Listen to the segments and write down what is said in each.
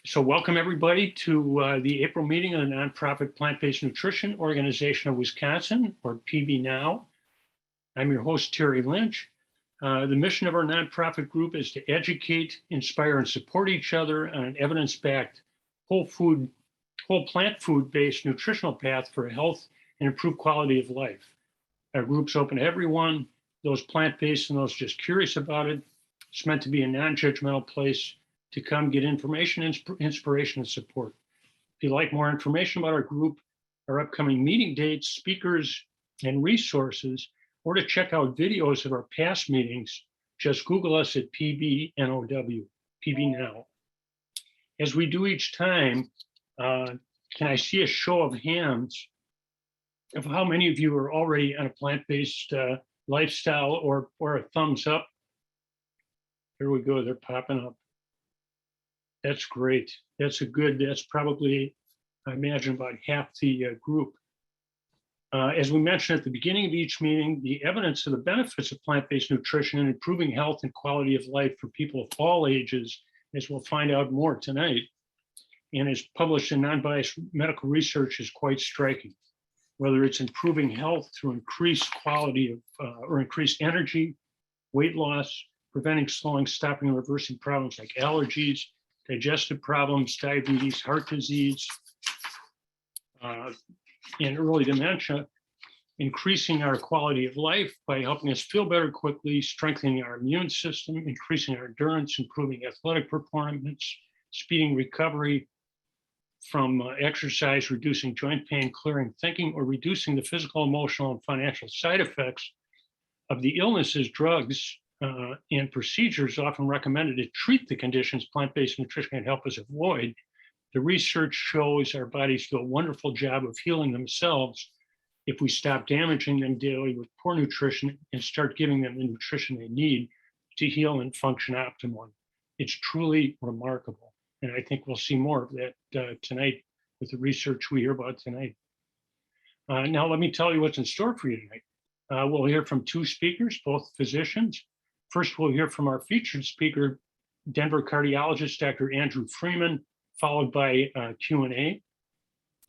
So welcome everybody to the April meeting of the Nonprofit Plant-Based Nutrition Organization of Wisconsin, or PBNOW. I'm your host, Terry Lynch. The mission of our nonprofit group is to educate, inspire, and support each other on an evidence-backed, whole plant food-based nutritional path for health and improved quality of life. Our group's open to everyone, those plant-based and those just curious about it. It's meant to be a non-judgmental place to come get information, inspiration, and support. If you'd like more information about our group, our upcoming meeting dates, speakers, and resources, or to check out videos of our past meetings, just Google us at PBNOW, PBNOW. As we do each time, can I see a show of hands of how many of you are already on a plant-based lifestyle, or a thumbs up? Here we go, they're popping up. That's great. That's probably, I imagine, about half the group. As we mentioned at the beginning of each meeting, the evidence of the benefits of plant-based nutrition and improving health and quality of life for people of all ages, as we'll find out more tonight, and is published in non-biased medical research, is quite striking. Whether it's improving health through increased quality of, or increased energy, weight loss, preventing, slowing, stopping, and reversing problems like allergies, digestive problems, diabetes, heart disease, and early dementia, increasing our quality of life by helping us feel better quickly, strengthening our immune system, increasing our endurance, improving athletic performance, speeding recovery from exercise, reducing joint pain, clearing thinking, or reducing the physical, emotional, and financial side effects of the illnesses, drugs, and procedures often recommended to treat the conditions plant-based nutrition can help us avoid. The research shows our bodies do a wonderful job of healing themselves if we stop damaging them daily with poor nutrition and start giving them the nutrition they need to heal and function optimally. It's truly remarkable. And I think we'll see more of that tonight with the research we hear about tonight. Now, let me tell you what's in store for you tonight. We'll hear from two speakers, both physicians. First, we'll hear from our featured speaker, Denver cardiologist, Dr. Andrew Freeman, followed by Q&A.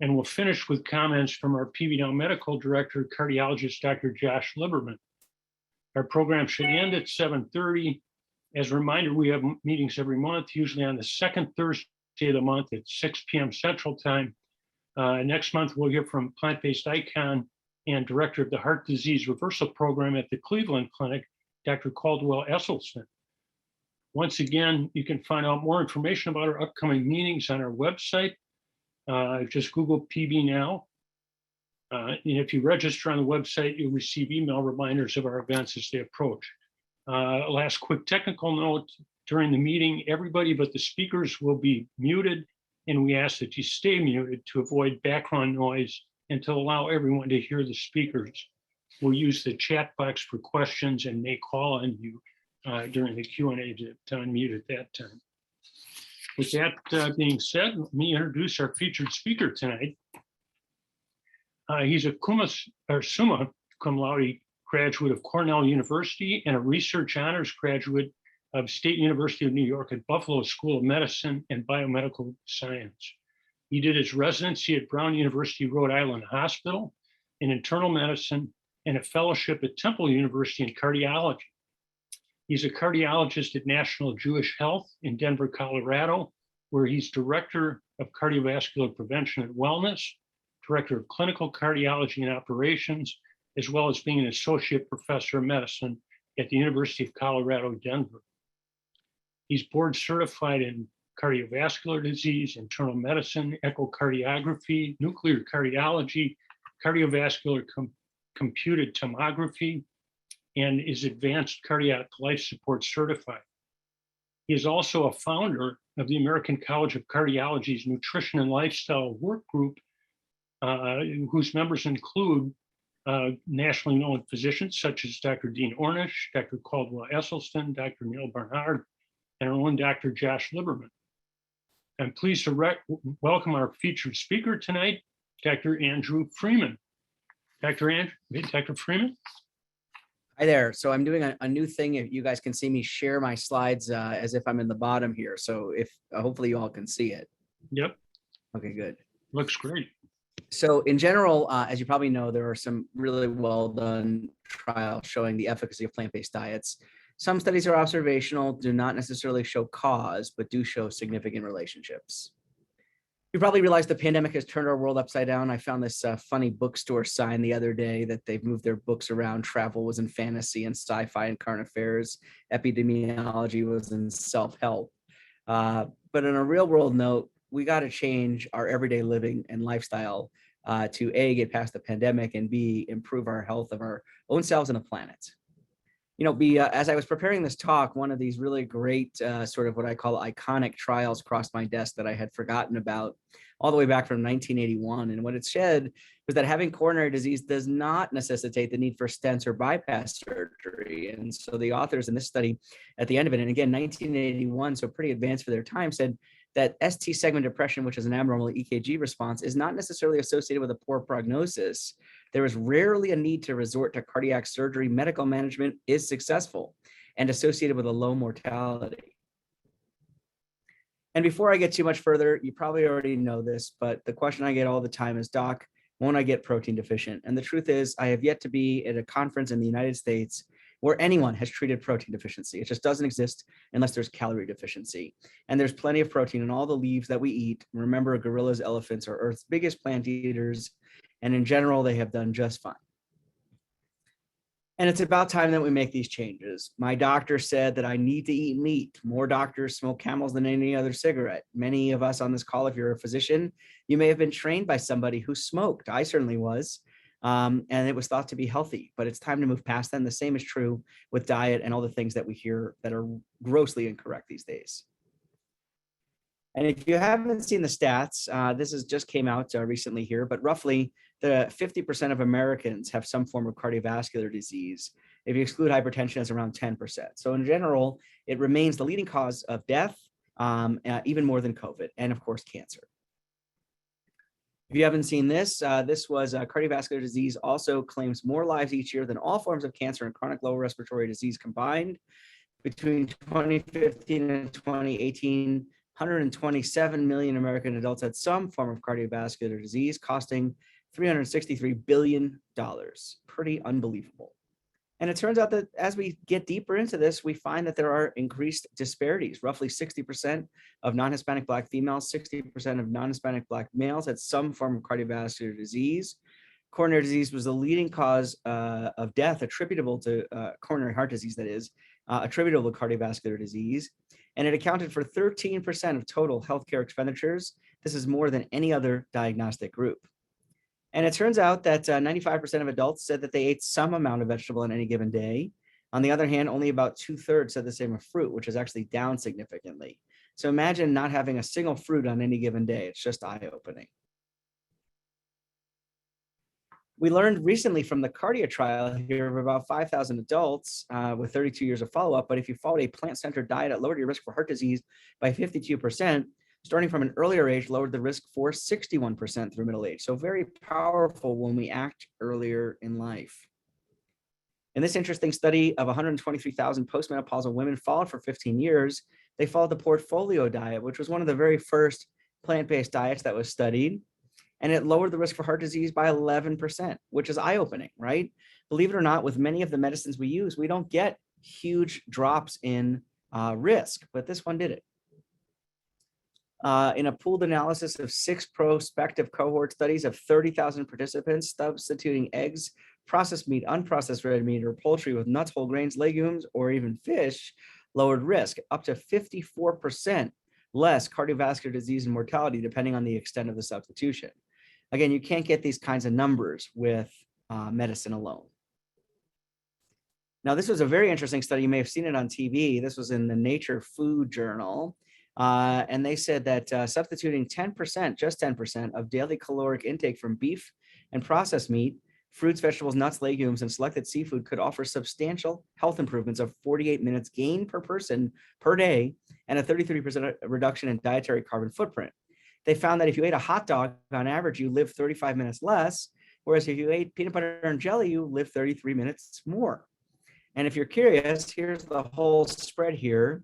And we'll finish with comments from our PBNOW medical director, cardiologist, Dr. Josh Liberman. Our program should end at 7:30. As a reminder, we have meetings every month, usually on the second Thursday of the month at 6 p.m. Central Time. Next month, we'll hear from plant-based icon and director of the Heart Disease Reversal Program at the Cleveland Clinic, Dr. Caldwell Esselstyn. Once again, you can find out more information about our upcoming meetings on our website. Just Google PBNOW. And if you register on the website, you'll receive email reminders of our events as they approach. Last quick technical note, during the meeting, everybody but the speakers will be muted, and we ask that you stay muted to avoid background noise and to allow everyone to hear the speakers. We'll use the chat box for questions and may call on you during the Q&A to unmute at that time. With that being said, let me introduce our featured speaker tonight. He's a summa cum laude graduate of Cornell University and a research honors graduate of State University of New York at Buffalo School of Medicine and Biomedical Science. He did his residency at Brown University Rhode Island Hospital in internal medicine and a fellowship at Temple University in cardiology. He's a cardiologist at National Jewish Health in Denver, Colorado, where he's director of cardiovascular prevention and wellness, director of clinical cardiology and operations, as well as being an associate professor of medicine at the University of Colorado, Denver. He's board certified in cardiovascular disease, internal medicine, echocardiography, nuclear cardiology, cardiovascular computed tomography, and is advanced cardiac life support certified. He is also a founder of the American College of Cardiology's Nutrition and Lifestyle Work Group, whose members include nationally known physicians such as Dr. Dean Ornish, Dr. Caldwell Esselstyn, Dr. Neil Barnard, and our own Dr. Josh Liberman. I'm pleased to welcome our featured speaker tonight, Dr. Andrew Freeman. Dr. Freeman. Hi there. So I'm doing a new thing. If you guys can see me share my slides as if I'm in the bottom here. So if hopefully you all can see it. Yep, Okay, good. looks great. So in general, as you probably know, there are some really well done trials showing the efficacy of plant-based diets. Some studies are observational, do not necessarily show cause, but do show significant relationships. You probably realize the pandemic has turned our world upside down. I found this funny bookstore sign the other day that they've moved their books around. Travel was in fantasy and sci-fi and current affairs. Epidemiology was in self-help. But on a real world note, we got to change our everyday living and lifestyle to A, get past the pandemic, and B, improve our health of our own selves and the planet. You know, as I was preparing this talk, one of these really great sort of what I call iconic trials crossed my desk that I had forgotten about all the way back from 1981. And what it said was that having coronary disease does not necessitate the need for stents or bypass surgery. And so the authors in this study at the end of it, and again, 1981, so pretty advanced for their time, said that ST segment depression, which is an abnormal EKG response, is not necessarily associated with a poor prognosis. There is rarely a need to resort to cardiac surgery. Medical management is successful and associated with a low mortality. And before I get too much further, you probably already know this, but the question I get all the time is, Doc, won't I get protein deficient? And the truth is, I have yet to be at a conference in the United States where anyone has treated protein deficiency. It just doesn't exist unless there's calorie deficiency. And there's plenty of protein in all the leaves that we eat. Remember, gorillas, elephants are Earth's biggest plant eaters, and in general, they have done just fine. And it's about time that we make these changes. My doctor said that I need to eat meat. More doctors smoke Camels than any other cigarette. Many of us on this call, if you're a physician, you may have been trained by somebody who smoked. I certainly was. And it was thought to be healthy, but it's time to move past that. And the same is true with diet and all the things that we hear that are grossly incorrect these days. And if you haven't seen the stats, this is just came out recently here, but roughly the 50% of Americans have some form of cardiovascular disease. If you exclude hypertension, it's around 10%. So in general, it remains the leading cause of death, even more than COVID, and of course, cancer. If you haven't seen this, this was cardiovascular disease also claims more lives each year than all forms of cancer and chronic lower respiratory disease combined. Between 2015 and 2018, 127 million American adults had some form of cardiovascular disease, costing $363 billion. Pretty unbelievable. And it turns out that as we get deeper into this, we find that there are increased disparities. Roughly 60% of non-Hispanic Black females, 60% of non-Hispanic Black males had some form of cardiovascular disease. Coronary disease was the leading cause of death attributable to coronary heart disease, that is, attributable to cardiovascular disease. And it accounted for 13% of total healthcare expenditures. This is more than any other diagnostic group. And it turns out that 95% of adults said that they ate some amount of vegetable on any given day. On the other hand, only about 2/3 said the same of fruit, which is actually down significantly. So imagine not having a single fruit on any given day. It's just eye-opening. We learned recently from the Cardia trial here of about 5,000 adults with 32 years of follow-up, but if you followed a plant-centered diet, it lowered your risk for heart disease by 52%. Starting from an earlier age, lowered the risk for 61% through middle age. So very powerful when we act earlier in life. In this interesting study of 123,000 postmenopausal women followed for 15 years, they followed the portfolio diet, which was one of the very first plant-based diets that was studied. And it lowered the risk for heart disease by 11%, which is eye-opening, right? Believe it or not, with many of the medicines we use, we don't get huge drops in risk, but this one did it. In a pooled analysis of 6 prospective cohort studies of 30,000 participants, substituting eggs, processed meat, unprocessed red meat, or poultry with nuts, whole grains, legumes, or even fish lowered risk up to 54% less cardiovascular disease and mortality, depending on the extent of the substitution. Again, you can't get these kinds of numbers with medicine alone. Now, this was a very interesting study. You may have seen it on TV. This was in the Nature Food Journal. And they said that substituting 10%, just 10% of daily caloric intake from beef and processed meat, fruits, vegetables, nuts, legumes, and selected seafood could offer substantial health improvements of 48 minutes gain per person per day and a 33% reduction in dietary carbon footprint. They found that if you ate a hot dog, on average, you live 35 minutes less, whereas if you ate peanut butter and jelly, you live 33 minutes more. And if you're curious, here's the whole spread here.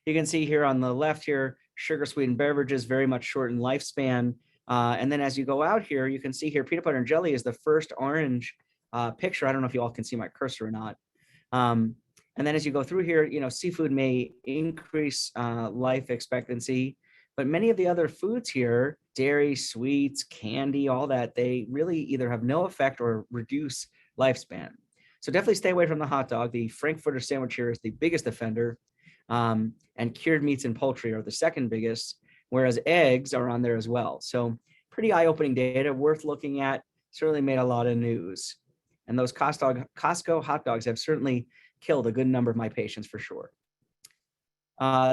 You can see here on the left here, sugar sweetened beverages, very much shortened lifespan. And then as you go out here, you can see here, peanut butter and jelly is the first orange picture. I don't know if you all can see my cursor or not. And then as you go through here, seafood may increase life expectancy, but many of the other foods here, dairy, sweets, candy, all that, they really either have no effect or reduce lifespan. So definitely stay away from the hot dog. The Frankfurter sandwich here is the biggest offender, and cured meats and poultry are the second biggest, whereas eggs are on there as well. So pretty eye-opening data, worth looking at, certainly made a lot of news. And those Costco hot dogs have certainly killed a good number of my patients for sure.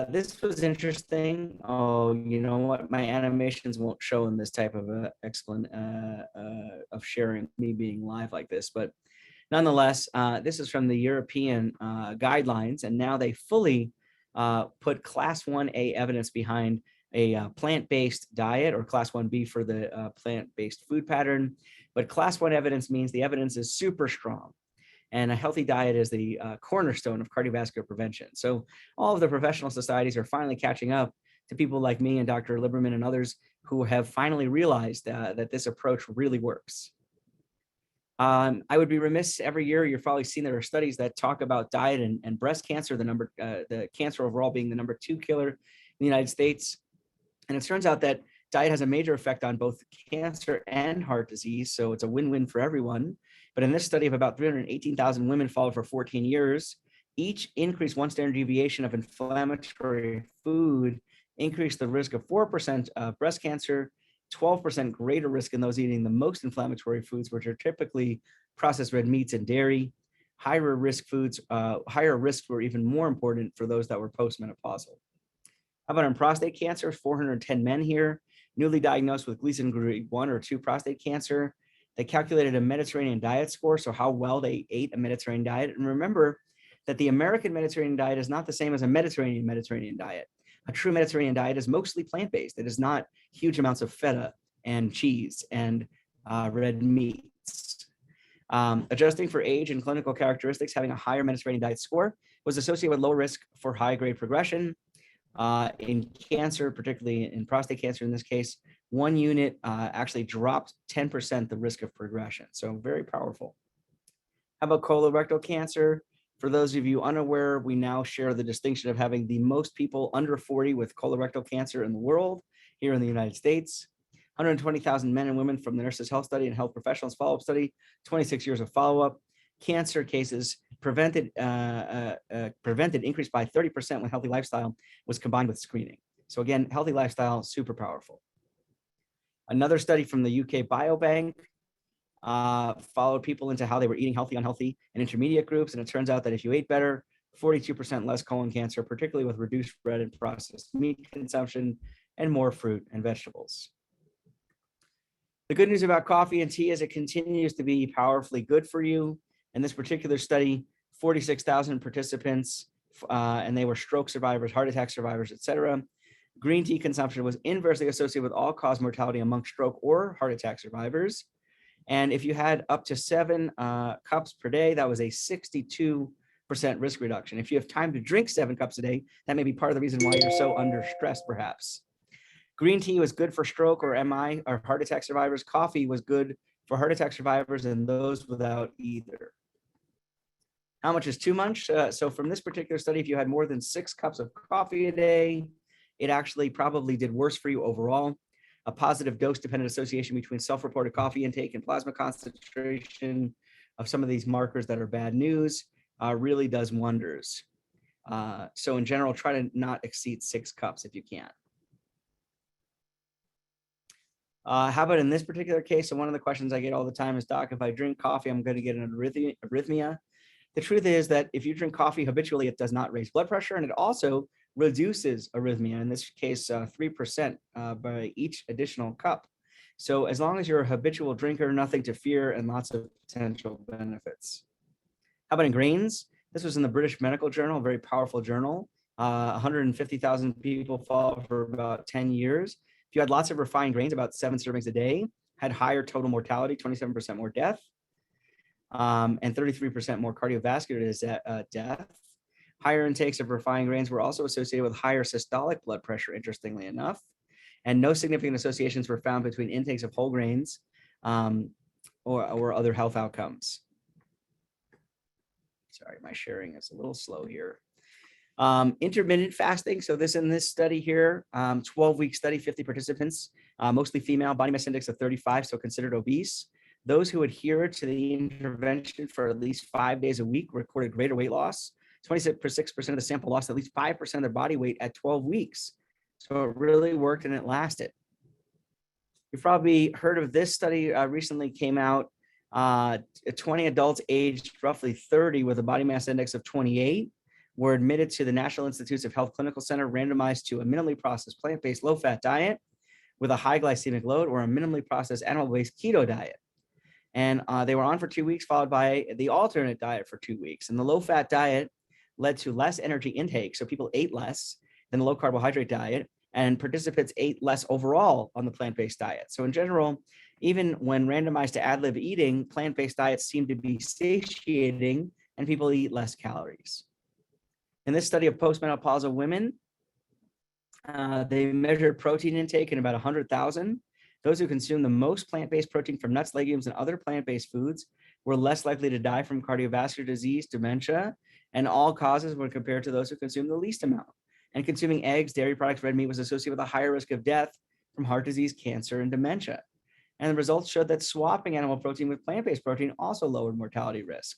This was interesting. Oh, you know what? My animations won't show in this type of of sharing me being live like this, but nonetheless, this is from the European guidelines, and now they fully put Class 1A evidence behind a plant-based diet, or Class 1B for the plant-based food pattern. But Class 1 evidence means the evidence is super strong. And a healthy diet is the cornerstone of cardiovascular prevention. So all of the professional societies are finally catching up to people like me and Dr. Lieberman and others who have finally realized that this approach really works. I would be remiss, every year you've probably seen there are studies that talk about diet and breast cancer, the cancer overall being the number 2 killer in the United States. And it turns out that diet has a major effect on both cancer and heart disease. So it's a win-win for everyone. But in this study of about 318,000 women followed for 14 years, each increased 1 standard deviation of inflammatory food increased the risk of 4% of breast cancer, 12% greater risk in those eating the most inflammatory foods, which are typically processed red meats and dairy. Higher risk were even more important for those that were postmenopausal. How about in prostate cancer? 410 men here, newly diagnosed with Gleason grade 1 or 2 prostate cancer. They calculated a Mediterranean diet score, so how well they ate a Mediterranean diet. And remember that the American Mediterranean diet is not the same as a Mediterranean diet. A true Mediterranean diet is mostly plant-based. It is not huge amounts of feta and cheese and red meats. Adjusting for age and clinical characteristics, having a higher Mediterranean diet score was associated with low risk for high-grade progression. In cancer, particularly in prostate cancer in this case, 1 unit actually dropped 10% the risk of progression. So very powerful. How about colorectal cancer? For those of you unaware, we now share the distinction of having the most people under 40 with colorectal cancer in the world here in the United States. 120,000 men and women from the Nurses Health Study and Health Professionals Follow-Up Study, 26 years of follow-up. Cancer cases prevented increased by 30% when healthy lifestyle was combined with screening. So again, healthy lifestyle, super powerful. Another study from the UK Biobank followed people into how they were eating healthy, unhealthy, and intermediate groups. And it turns out that if you ate better, 42% less colon cancer, particularly with reduced red and processed meat consumption and more fruit and vegetables. The good news about coffee and tea is it continues to be powerfully good for you. In this particular study, 46,000 participants, and they were stroke survivors, heart attack survivors, etc. Green tea consumption was inversely associated with all-cause mortality among stroke or heart attack survivors. And if you had up to 7 cups per day, that was a 62% risk reduction. If you have time to drink 7 cups a day, that may be part of the reason why you're so under stress, perhaps. Green tea was good for stroke or MI or heart attack survivors. Coffee was good for heart attack survivors and those without either. How much is too much? So from this particular study, if you had more than 6 cups of coffee a day, it actually probably did worse for you overall. A positive dose-dependent association between self-reported coffee intake and plasma concentration of some of these markers that are bad news really does wonders. So in general, try to not exceed 6 cups if you can. How about in this particular case? So one of the questions I get all the time is, Doc, if I drink coffee, I'm going to get an arrhythmia. The truth is that if you drink coffee habitually, it does not raise blood pressure, and it also reduces arrhythmia, in this case, 3% by each additional cup. So as long as you're a habitual drinker, nothing to fear and lots of potential benefits. How about in grains? This was in the British Medical Journal, a very powerful journal. 150,000 people followed for about 10 years. If you had lots of refined grains, about 7 servings a day, had higher total mortality, 27% more death. and 33% more cardiovascular death. Higher intakes of refined grains were also associated with higher systolic blood pressure, interestingly enough. And no significant associations were found between intakes of whole grains or other health outcomes. Sorry, my sharing is a little slow here. Intermittent fasting. So in this study here, 12-week study, 50 participants, mostly female, body mass index of 35, so considered obese. Those who adhered to the intervention for at least 5 days a week recorded greater weight loss. 26% of the sample lost at least 5% of their body weight at 12 weeks. So it really worked and it lasted. You've probably heard of this study recently came out. 20 adults aged roughly 30 with a body mass index of 28 were admitted to the National Institutes of Health Clinical Center, randomized to a minimally processed plant-based low-fat diet with a high glycemic load, or a minimally processed animal-based keto diet. And they were on for 2 weeks, followed by the alternate diet for 2 weeks. And the low-fat diet led to less energy intake, so people ate less than the low-carbohydrate diet, and participants ate less overall on the plant-based diet. So in general, even when randomized to ad-lib eating, plant-based diets seem to be satiating and people eat less calories. In this study of postmenopausal women, they measured protein intake in about 100,000. Those who consume the most plant-based protein from nuts, legumes, and other plant-based foods were less likely to die from cardiovascular disease, dementia, and all causes when compared to those who consume the least amount. And consuming eggs, dairy products, red meat was associated with a higher risk of death from heart disease, cancer, and dementia. And the results showed that swapping animal protein with plant-based protein also lowered mortality risk.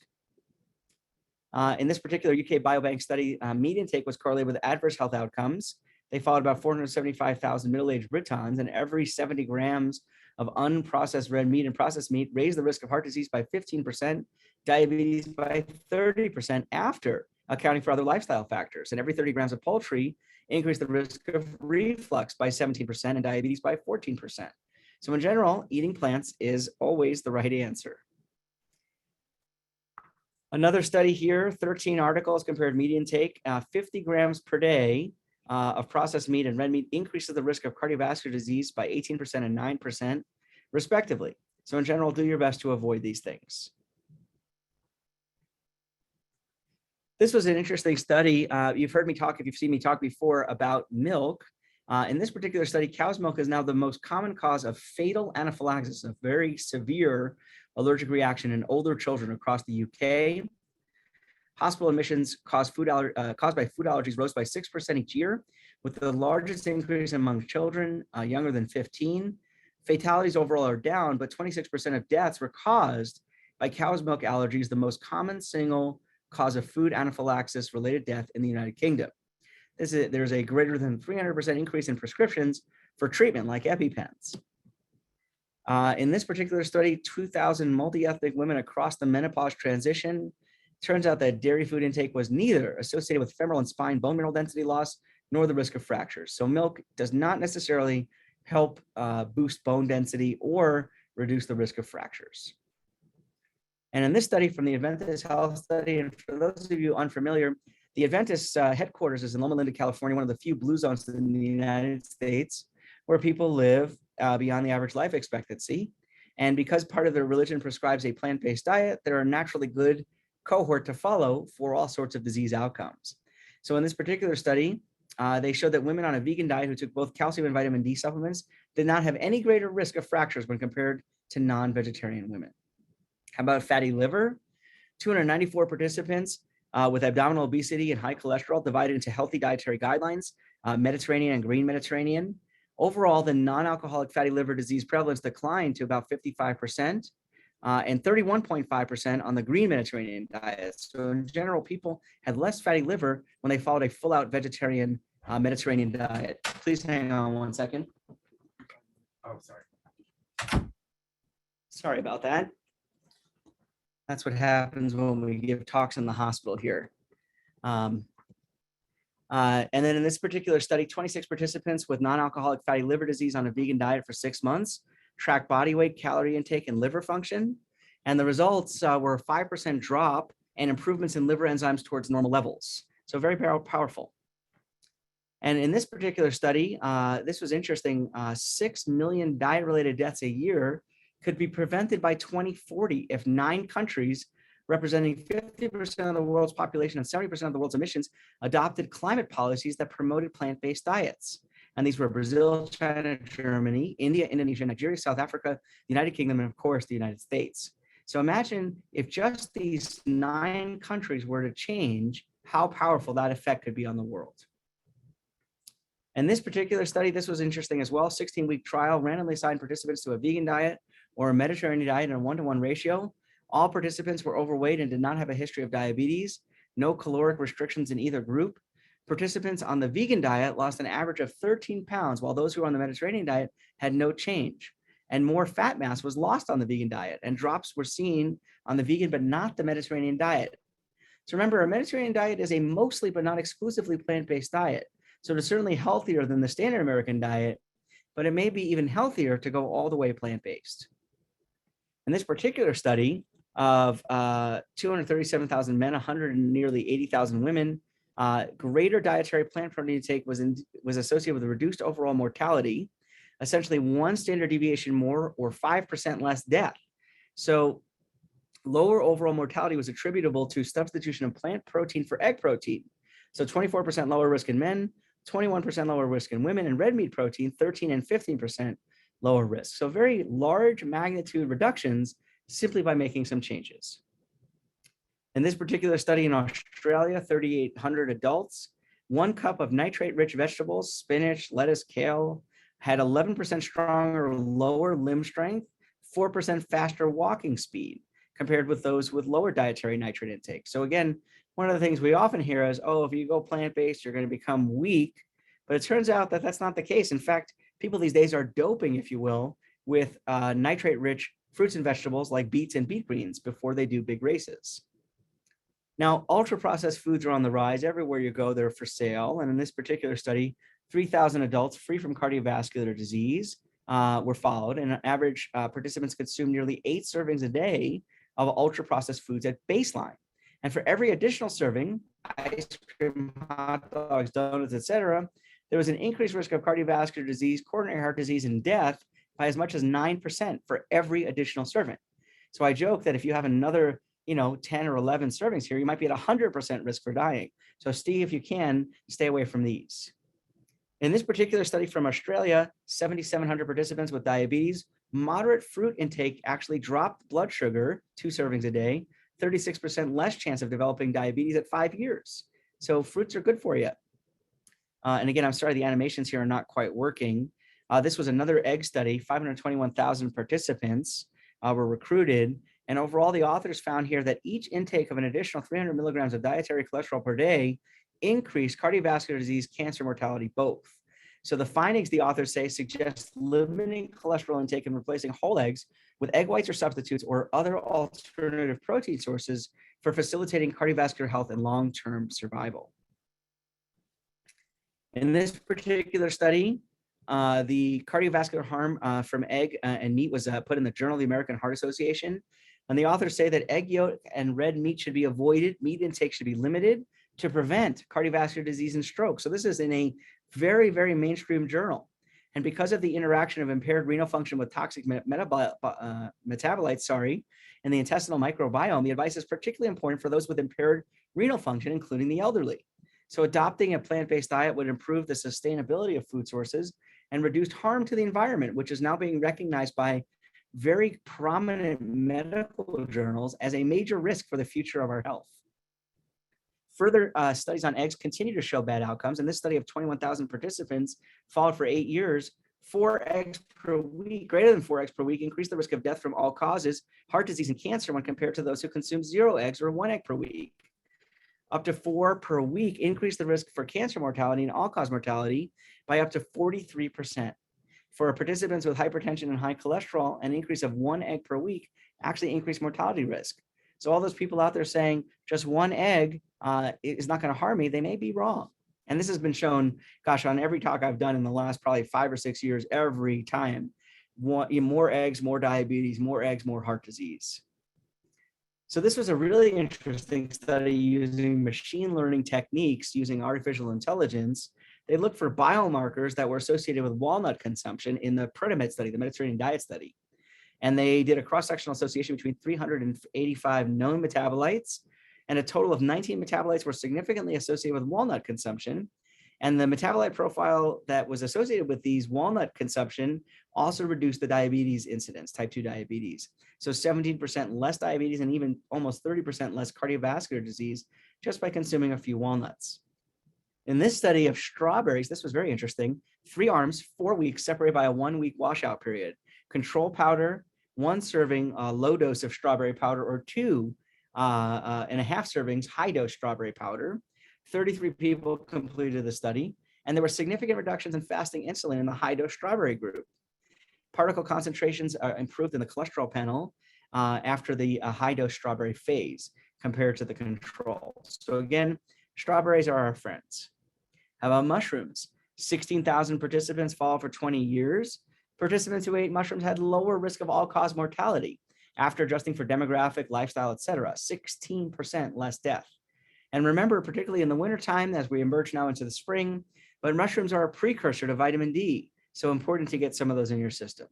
In this particular UK Biobank study, meat intake was correlated with adverse health outcomes. They followed about 475,000 middle-aged Britons, and every 70 grams of unprocessed red meat and processed meat raised the risk of heart disease by 15%, diabetes by 30% after accounting for other lifestyle factors. And every 30 grams of poultry increased the risk of reflux by 17% and diabetes by 14%. So in general, eating plants is always the right answer. Another study here, 13 articles compared meat intake, 50 grams per day of processed meat and red meat increases the risk of cardiovascular disease by 18% and 9%, respectively. So in general, do your best to avoid these things. This was an interesting study. You've heard me talk, if you've seen me talk before, about milk. In this particular study, cow's milk is now the most common cause of fatal anaphylaxis, a very severe allergic reaction in older children across the UK. Hospital admissions caused by food allergies rose by 6% each year, with the largest increase among children younger than 15. Fatalities overall are down, but 26% of deaths were caused by cow's milk allergies, the most common single cause of food anaphylaxis related death in the United Kingdom. There's a greater than 300% increase in prescriptions for treatment like EpiPens. In this particular study, 2,000 multi-ethnic women across the menopause transition. Turns out that dairy food intake was neither associated with femoral and spine bone mineral density loss nor the risk of fractures. So milk does not necessarily help boost bone density or reduce the risk of fractures. And in this study from the Adventist Health Study, and for those of you unfamiliar, the Adventist headquarters is in Loma Linda, California, one of the few blue zones in the United States where people live beyond the average life expectancy. And because part of their religion prescribes a plant-based diet, they're a naturally good cohort to follow for all sorts of disease outcomes. So in this particular study, they showed that women on a vegan diet who took both calcium and vitamin D supplements did not have any greater risk of fractures when compared to non-vegetarian women. How about fatty liver? 294 participants with abdominal obesity and high cholesterol divided into healthy dietary guidelines, Mediterranean and green Mediterranean. Overall, the non-alcoholic fatty liver disease prevalence declined to about 55%. And 31.5% on the green Mediterranean diet. So in general, people had less fatty liver when they followed a full-out vegetarian Mediterranean diet. Please hang on one second. Oh, sorry. Sorry about that. That's what happens when we give talks in the hospital here. And then in this particular study, 26 participants with non-alcoholic fatty liver disease on a vegan diet for 6 months tracked body weight, calorie intake, and liver function. And the results were a 5% drop and improvements in liver enzymes towards normal levels. So very powerful. And in this particular study, this was interesting, 6 million diet-related deaths a year could be prevented by 2040 if 9 countries representing 50% of the world's population and 70% of the world's emissions adopted climate policies that promoted plant-based diets. And these were Brazil, China, Germany, India, Indonesia, Nigeria, South Africa, the United Kingdom, and of course, the United States. So imagine if just these 9 countries were to change, how powerful that effect could be on the world. In this particular study, this was interesting as well. 16-week trial, randomly assigned participants to a vegan diet or a Mediterranean diet in a 1-to-1 ratio. All participants were overweight and did not have a history of diabetes. No caloric restrictions in either group. Participants on the vegan diet lost an average of 13 pounds, while those who were on the Mediterranean diet had no change. And more fat mass was lost on the vegan diet, and drops were seen on the vegan but not the Mediterranean diet. So remember, a Mediterranean diet is a mostly but not exclusively plant-based diet. So it's certainly healthier than the standard American diet, but it may be even healthier to go all the way plant-based. In this particular study of 237,000 men, 100 and nearly 80,000 women, greater dietary plant protein intake was associated with reduced overall mortality, essentially 1 standard deviation more or 5% less death. So lower overall mortality was attributable to substitution of plant protein for egg protein. So 24% lower risk in men, 21% lower risk in women, and red meat protein, 13 and 15% lower risk. So very large magnitude reductions simply by making some changes. In this particular study in Australia, 3,800 adults, 1 cup of nitrate-rich vegetables, spinach, lettuce, kale, had 11% stronger or lower limb strength, 4% faster walking speed compared with those with lower dietary nitrate intake. So again, one of the things we often hear is, oh, if you go plant-based, you're going to become weak. But it turns out that that's not the case. In fact, people these days are doping, if you will, with nitrate-rich fruits and vegetables like beets and beet greens before they do big races. Now, ultra-processed foods are on the rise. Everywhere you go, they're for sale. And in this particular study, 3,000 adults free from cardiovascular disease were followed, and on average, participants consumed nearly 8 servings a day of ultra-processed foods at baseline. And for every additional serving, ice cream, hot dogs, donuts, etc., there was an increased risk of cardiovascular disease, coronary heart disease, and death by as much as 9% for every additional serving. So I joke that if you have another 10 or 11 servings here, you might be at 100% risk for dying. So see if you can stay away from these. In this particular study from Australia, 7,700 participants with diabetes, moderate fruit intake actually dropped blood sugar, 2 servings a day, 36% less chance of developing diabetes at 5 years. So fruits are good for you. And again, I'm sorry, the animations here are not quite working. This was another egg study, 521,000 participants were recruited. And overall, the authors found here that each intake of an additional 300 milligrams of dietary cholesterol per day increased cardiovascular disease, cancer, mortality, both. So the findings, the authors say, suggest limiting cholesterol intake and replacing whole eggs with egg whites or substitutes or other alternative protein sources for facilitating cardiovascular health and long-term survival. In this particular study, the cardiovascular harm from egg and meat was put in the Journal of the American Heart Association. And the authors say that egg yolk and red meat should be avoided. Meat intake should be limited to prevent cardiovascular disease and stroke. So this is in a very, very mainstream journal. And because of the interaction of impaired renal function with toxic metabolites, in the intestinal microbiome, the advice is particularly important for those with impaired renal function, including the elderly. So adopting a plant-based diet would improve the sustainability of food sources and reduce harm to the environment, which is now being recognized by very prominent medical journals as a major risk for the future of our health. Further studies on eggs continue to show bad outcomes. In this study of 21,000 participants followed for 8 years, 4 eggs per week, greater than 4 eggs per week, increased the risk of death from all causes, heart disease and cancer when compared to those who consume 0 eggs or 1 egg per week. Up to 4 per week increased the risk for cancer mortality and all-cause mortality by up to 43%. For participants with hypertension and high cholesterol, an increase of 1 egg per week actually increased mortality risk. So all those people out there saying just 1 egg is not going to harm me, they may be wrong. And this has been shown, gosh, on every talk I've done in the last probably 5 or 6 years, every time. More eggs, more diabetes, more eggs, more heart disease. So this was a really interesting study using machine learning techniques, using artificial intelligence. They looked for biomarkers that were associated with walnut consumption in the Predomit study, the Mediterranean diet study. And they did a cross-sectional association between 385 known metabolites, and a total of 19 metabolites were significantly associated with walnut consumption. And the metabolite profile that was associated with these walnut consumption also reduced the diabetes incidence, type 2 diabetes. So 17% less diabetes and even almost 30% less cardiovascular disease just by consuming a few walnuts. In this study of strawberries, this was very interesting. 3 arms, 4 weeks, separated by a 1-week washout period. Control powder, 1 serving low dose of strawberry powder, or 2 and a half servings high dose strawberry powder. 33 people completed the study, and there were significant reductions in fasting insulin in the high dose strawberry group. Particle concentrations are improved in the cholesterol panel after the high dose strawberry phase compared to the control. So again, strawberries are our friends. How about mushrooms? 16,000 participants followed for 20 years. Participants who ate mushrooms had lower risk of all-cause mortality after adjusting for demographic, lifestyle, etc. 16% less death. And remember, particularly in the wintertime, as we emerge now into the spring, but mushrooms are a precursor to vitamin D, so important to get some of those in your system.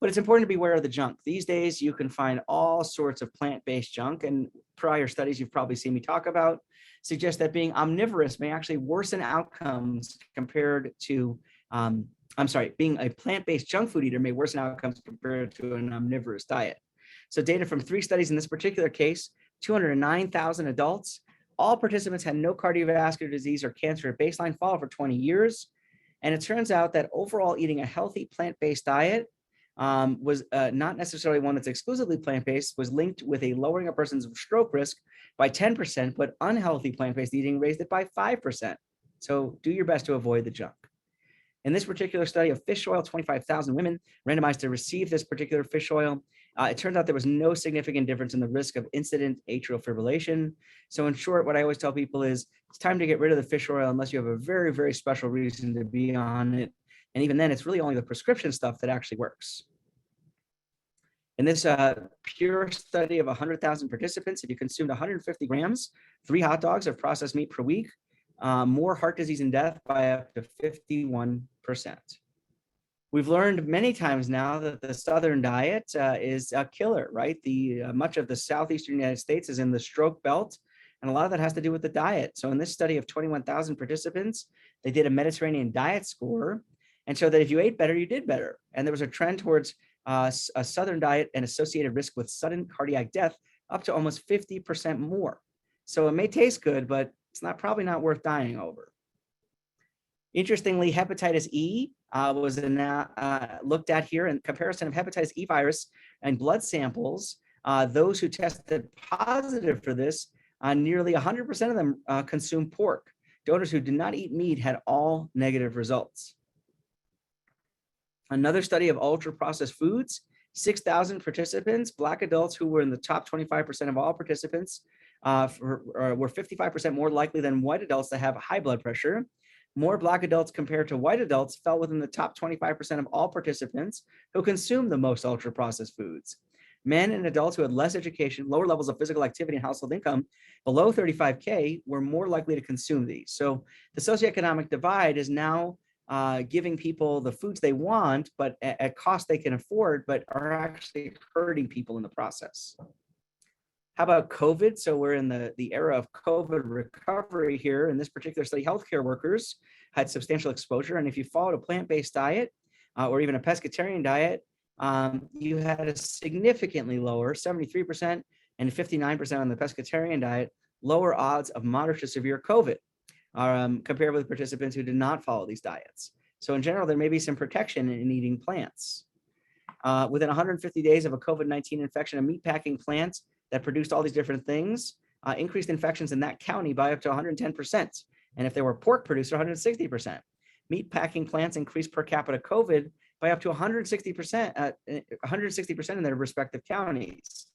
But it's important to be aware of the junk. These days, you can find all sorts of plant-based junk, and prior studies you've probably seen me talk about suggest that being omnivorous may actually worsen outcomes compared to, being a plant-based junk food eater may worsen outcomes compared to an omnivorous diet. So data from 3 studies in this particular case, 209,000 adults, all participants had no cardiovascular disease or cancer at baseline, followed for 20 years. And it turns out that overall eating a healthy plant-based diet was not necessarily one that's exclusively plant-based, was linked with a lowering of a person's stroke risk by 10%, but unhealthy plant-based eating raised it by 5%. So do your best to avoid the junk. In this particular study of fish oil, 25,000 women randomized to receive this particular fish oil. It turns out there was no significant difference in the risk of incident atrial fibrillation. So in short, what I always tell people is it's time to get rid of the fish oil unless you have a very, very special reason to be on it. And even then, it's really only the prescription stuff that actually works. In this pure study of 100,000 participants, if you consumed 150 grams, 3 hot dogs of processed meat per week, more heart disease and death by up to 51%. We've learned many times now that the Southern diet is a killer, right? Much of the Southeastern United States is in the stroke belt, and a lot of that has to do with the diet. So in this study of 21,000 participants, they did a Mediterranean diet score and showed that if you ate better, you did better. And there was a trend towards a Southern diet and associated risk with sudden cardiac death up to almost 50% more. So it may taste good, but it's probably not worth dying over. Interestingly, hepatitis E was looked at here in comparison of hepatitis E virus and blood samples. Those who tested positive for this, nearly 100% of them consumed pork. Donors who did not eat meat had all negative results. Another study of ultra-processed foods, 6,000 participants, Black adults who were in the top 25% of all participants, were 55% more likely than white adults to have high blood pressure. More Black adults compared to white adults fell within the top 25% of all participants who consumed the most ultra-processed foods. Men and adults who had less education, lower levels of physical activity and household income below 35K were more likely to consume these. So the socioeconomic divide is now giving people the foods they want, but at cost they can afford, but are actually hurting people in the process. How about COVID? So we're in the era of COVID recovery here. In this particular study, healthcare workers had substantial exposure. And if you followed a plant-based diet or even a pescatarian diet, you had a significantly lower, 73% and 59% on the pescatarian diet, lower odds of moderate to severe COVID compared with participants who did not follow these diets. So in general, there may be some protection in eating plants. Within 150 days of a COVID-19 infection, a meatpacking plant that produced all these different things increased infections in that county by up to 110%. And if they were pork producer, 160%. Meatpacking plants increased per capita COVID by up to 160% in their respective counties.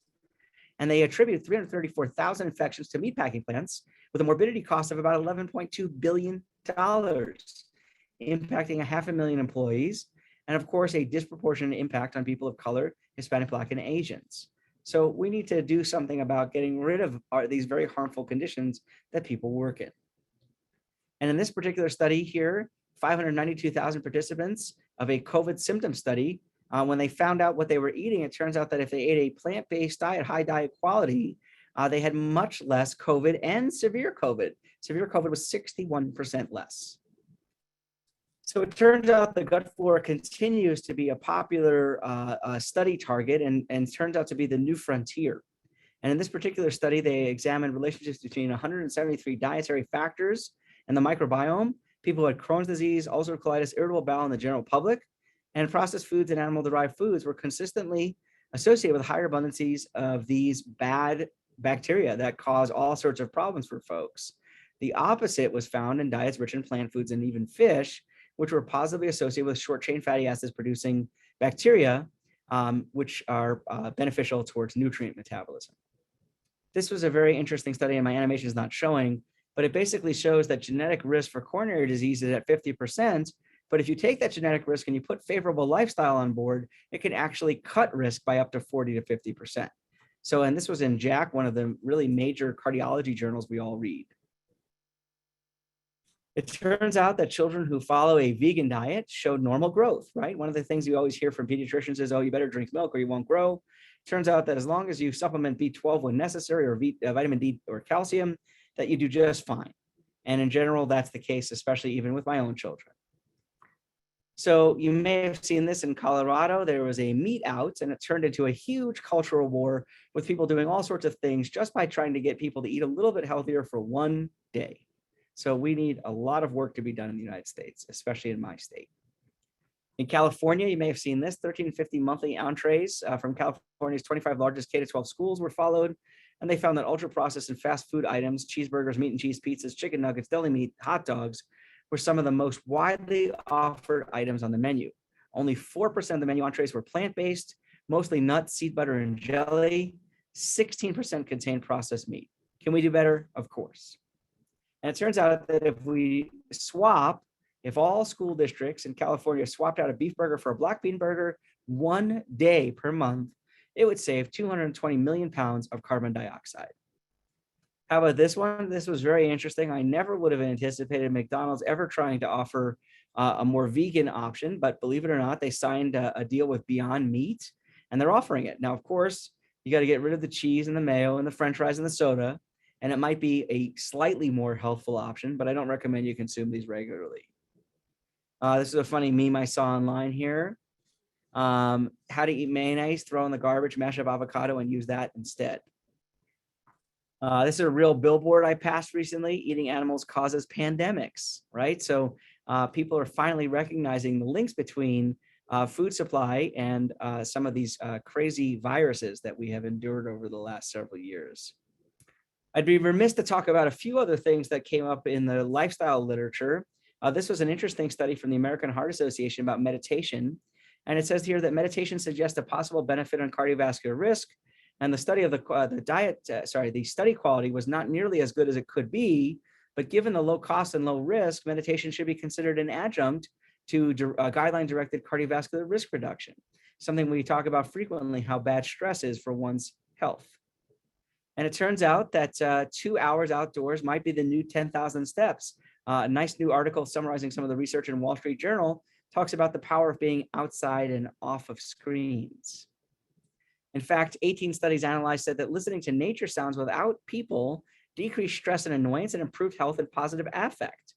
And they attribute 334,000 infections to meatpacking plants with a morbidity cost of about $11.2 billion, impacting 500,000 employees. And of course, a disproportionate impact on people of color, Hispanic, Black, and Asians. So we need to do something about getting rid of these very harmful conditions that people work in. And in this particular study here, 592,000 participants of a COVID symptom study When they found out what they were eating, it turns out that if they ate a plant-based diet, high diet quality, they had much less COVID and severe COVID. Severe COVID was 61% less. So it turns out the gut flora continues to be a popular study target and turns out to be the new frontier. And in this particular study, they examined relationships between 173 dietary factors and the microbiome, people who had Crohn's disease, ulcerative colitis, irritable bowel, and the general public. And processed foods and animal-derived foods were consistently associated with higher abundances of these bad bacteria that cause all sorts of problems for folks. The opposite was found in diets rich in plant foods and even fish, which were positively associated with short-chain fatty acids producing bacteria, which are beneficial towards nutrient metabolism. This was a very interesting study, and my animation is not showing, but it basically shows that genetic risk for coronary disease is at 50%. But if you take that genetic risk and you put favorable lifestyle on board, it can actually cut risk by up to 40 to 50%. So, and this was in JACC, one of the really major cardiology journals we all read. It turns out that children who follow a vegan diet showed normal growth, right? One of the things you always hear from pediatricians is, oh, you better drink milk or you won't grow. Turns out that as long as you supplement B12 when necessary, or vitamin D or calcium, that you do just fine. And in general, that's the case, especially even with my own children. So you may have seen this in Colorado. There was a meat out, and it turned into a huge cultural war with people doing all sorts of things just by trying to get people to eat a little bit healthier for one day. So we need a lot of work to be done in the United States, especially in my state. In California, you may have seen this, 1350 monthly entrees from California's 25 largest K-12 schools were followed, and they found that ultra-processed and fast food items, cheeseburgers, meat and cheese pizzas, chicken nuggets, deli meat, hot dogs, were some of the most widely offered items on the menu. Only 4% of the menu entrees were plant-based, mostly nuts, seed butter, and jelly. 16% contained processed meat. Can we do better? Of course. And it turns out that if all school districts in California swapped out a beef burger for a black bean burger one day per month, it would save 220 million pounds of carbon dioxide. How about this one? This was very interesting. I never would have anticipated McDonald's ever trying to offer a more vegan option, but believe it or not, they signed a deal with Beyond Meat, and they're offering it. Now, of course, you got to get rid of the cheese and the mayo and the French fries and the soda, and it might be a slightly more healthful option, but I don't recommend you consume these regularly. This is a funny meme I saw online here. How to eat mayonnaise, throw in the garbage, mash up avocado, and use that instead. This is a real billboard I passed recently. Eating animals causes pandemics, right? So people are finally recognizing the links between food supply and some of these crazy viruses that we have endured over the last several years. I'd be remiss to talk about a few other things that came up in the lifestyle literature. This was an interesting study from the American Heart Association about meditation. And it says here that meditation suggests a possible benefit on cardiovascular risk. And the study of the study quality was not nearly as good as it could be. But given the low cost and low risk, meditation should be considered an adjunct to guideline-directed cardiovascular risk reduction, something we talk about frequently, how bad stress is for one's health. And it turns out that 2 hours outdoors might be the new 10,000 steps. A nice new article summarizing some of the research in Wall Street Journal talks about the power of being outside and off of screens. In fact, 18 studies analyzed said that listening to nature sounds without people decreased stress and annoyance and improved health and positive affect.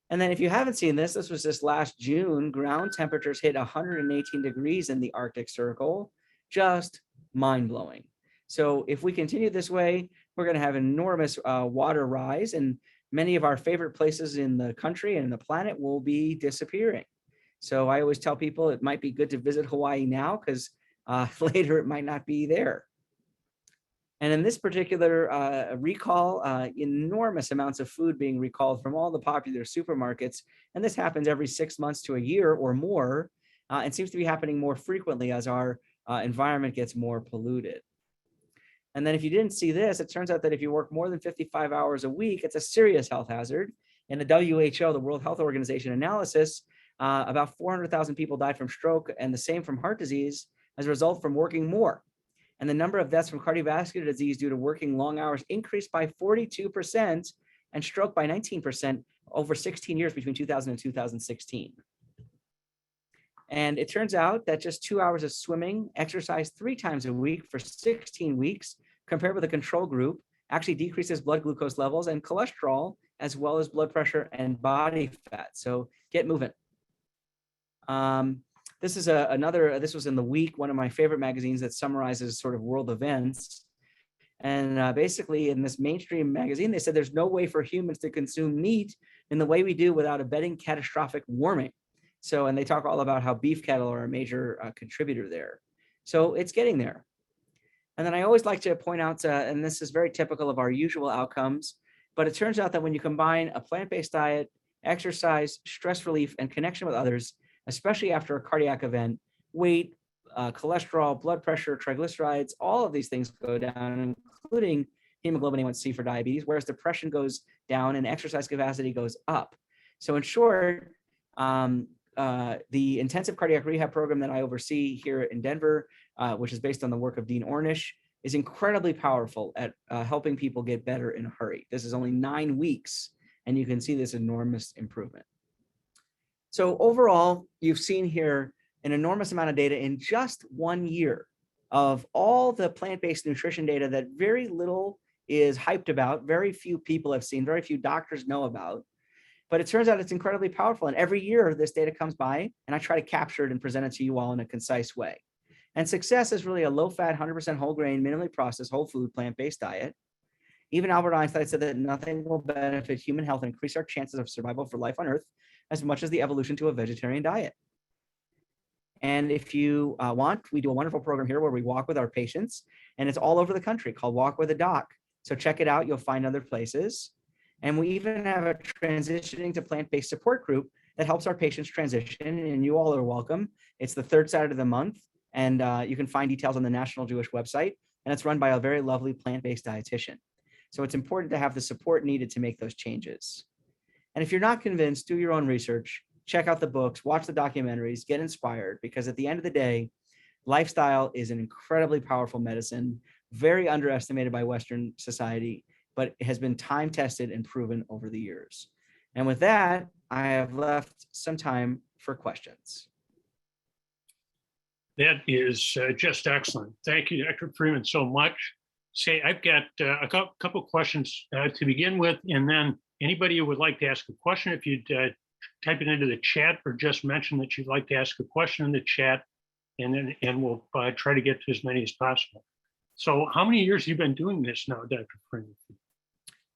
And then if you haven't seen this, this was just last June, ground temperatures hit 118 degrees in the Arctic Circle, just mind-blowing. So if we continue this way, we're going to have enormous water rise, and many of our favorite places in the country and the planet will be disappearing. So I always tell people it might be good to visit Hawaii now because later it might not be there. And in this particular recall, enormous amounts of food being recalled from all the popular supermarkets. And this happens every 6 months to a year or more, and seems to be happening more frequently as our environment gets more polluted. And then if you didn't see this, it turns out that if you work more than 55 hours a week, it's a serious health hazard. In the WHO, the World Health Organization analysis, about 400,000 people died from stroke and the same from heart disease as a result from working more. And the number of deaths from cardiovascular disease due to working long hours increased by 42% and stroke by 19% over 16 years between 2000 and 2016. And it turns out that just 2 hours of swimming, exercise 3 times a week for 16 weeks, compared with a control group, actually decreases blood glucose levels and cholesterol, as well as blood pressure and body fat. So get moving. This is this was in The Week, one of my favorite magazines that summarizes sort of world events. And basically in this mainstream magazine, they said there's no way for humans to consume meat in the way we do without abetting catastrophic warming. So, and they talk all about how beef cattle are a major contributor there. So it's getting there. And then I always like to point out, and this is very typical of our usual outcomes, but it turns out that when you combine a plant-based diet, exercise, stress relief, and connection with others, especially after a cardiac event, weight, cholesterol, blood pressure, triglycerides, all of these things go down, including hemoglobin A1C for diabetes, whereas depression goes down and exercise capacity goes up. So in short, the intensive cardiac rehab program that I oversee here in Denver, which is based on the work of Dean Ornish, is incredibly powerful at helping people get better in a hurry. This is only 9 weeks, and you can see this enormous improvement. So overall, you've seen here an enormous amount of data in just 1 year of all the plant-based nutrition data that very little is hyped about, very few people have seen, very few doctors know about. But it turns out it's incredibly powerful. And every year this data comes by and I try to capture it and present it to you all in a concise way. And success is really a low-fat, 100% whole grain, minimally processed, whole food, plant-based diet. Even Albert Einstein said that nothing will benefit human health and increase our chances of survival for life on Earth as much as the evolution to a vegetarian diet. And if you want, we do a wonderful program here where we walk with our patients, and it's all over the country called Walk with a Doc. So check it out. You'll find other places. And we even have a transitioning to plant-based support group that helps our patients transition, and you all are welcome. It's the third Saturday of the month, and you can find details on the National Jewish website, and it's run by a very lovely plant-based dietitian. So it's important to have the support needed to make those changes. And if you're not convinced, do your own research, check out the books, watch the documentaries, get inspired, because at the end of the day, lifestyle is an incredibly powerful medicine, very underestimated by Western society, but it has been time tested and proven over the years. And with that, I have left some time for questions. That is just excellent. Thank you, Dr. Freeman, so much. Say, I've got a couple questions to begin with, and then anybody who would like to ask a question, if you'd type it into the chat or just mention that you'd like to ask a question in the chat, and we'll try to get to as many as possible. So how many years have you been doing this now, Dr. Freeman?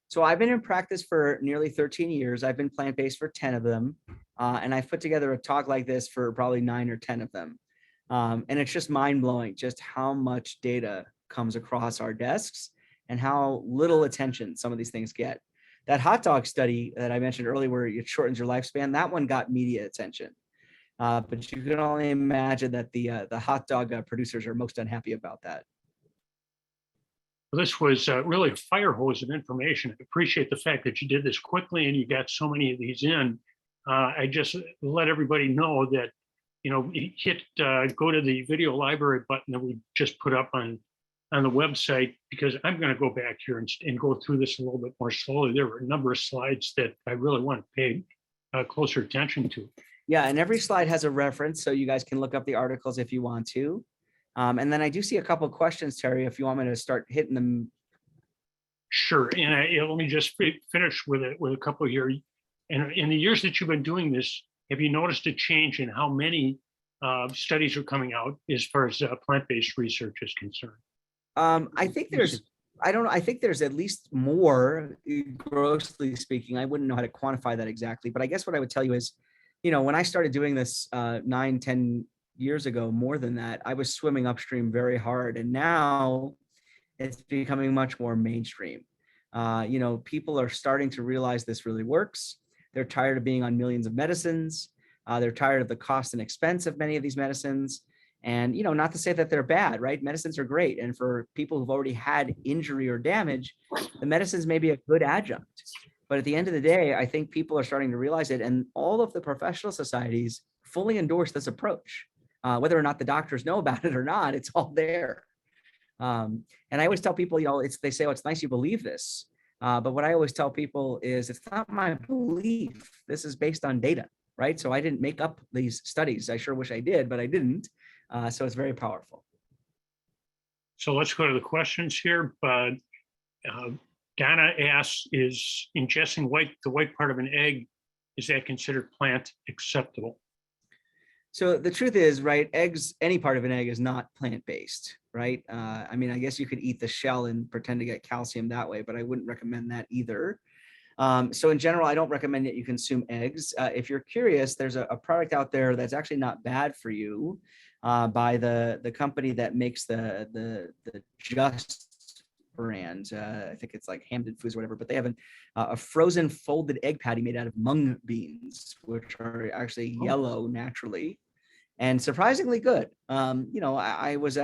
So I've been in practice for nearly 13 years. I've been plant-based for 10 of them. And I've put together a talk like this for probably 9 or 10 of them. And it's just mind-blowing just how much data comes across our desks and how little attention some of these things get. That hot dog study that I mentioned earlier, where it shortens your lifespan, that one got media attention. But you can only imagine that the hot dog producers are most unhappy about that. Well, this was really a fire hose of information. I appreciate the fact that you did this quickly and you got so many of these in. I just let everybody know that, you know, hit go to the video library button that we just put up on the website, because I'm going to go back here and go through this a little bit more slowly. There were a number of slides that I really want to pay closer attention to. Yeah, and every slide has a reference, so you guys can look up the articles if you want to. And then I do see a couple of questions, Terry, if you want me to start hitting them. Sure, and let me just finish with a couple here. And in the years that you've been doing this, have you noticed a change in how many studies are coming out as far as plant-based research is concerned? I think there's, I don't know, I think there's at least more, grossly speaking. I wouldn't know how to quantify that exactly, but I guess what I would tell you is, you know, when I started doing this 9, 10 years ago, more than that, I was swimming upstream very hard, and now it's becoming much more mainstream. You know, people are starting to realize this really works. They're tired of being on millions of medicines. They're tired of the cost and expense of many of these medicines. And, you know, not to say that they're bad, right? Medicines are great. And for people who've already had injury or damage, the medicines may be a good adjunct. But at the end of the day, I think people are starting to realize it. And all of the professional societies fully endorse this approach. Whether or not the doctors know about it or not, it's all there. And I always tell people, you know, they say, oh, it's nice you believe this. But what I always tell people is, it's not my belief. This is based on data. right? So I didn't make up these studies. I sure wish I did, but I didn't. So it's very powerful. So let's go to the questions here. But Donna asks, is ingesting the white part of an egg, is that considered plant acceptable? So the truth is, right, eggs, any part of an egg is not plant-based, right? I mean, I guess you could eat the shell and pretend to get calcium that way, but I wouldn't recommend that either. So in general, I don't recommend that you consume eggs. If you're curious, there's a product out there that's actually not bad for you by the company that makes the Just brand. I think it's like Hamden Foods or whatever, but they have a frozen folded egg patty made out of mung beans, which are actually yellow naturally and surprisingly good. I was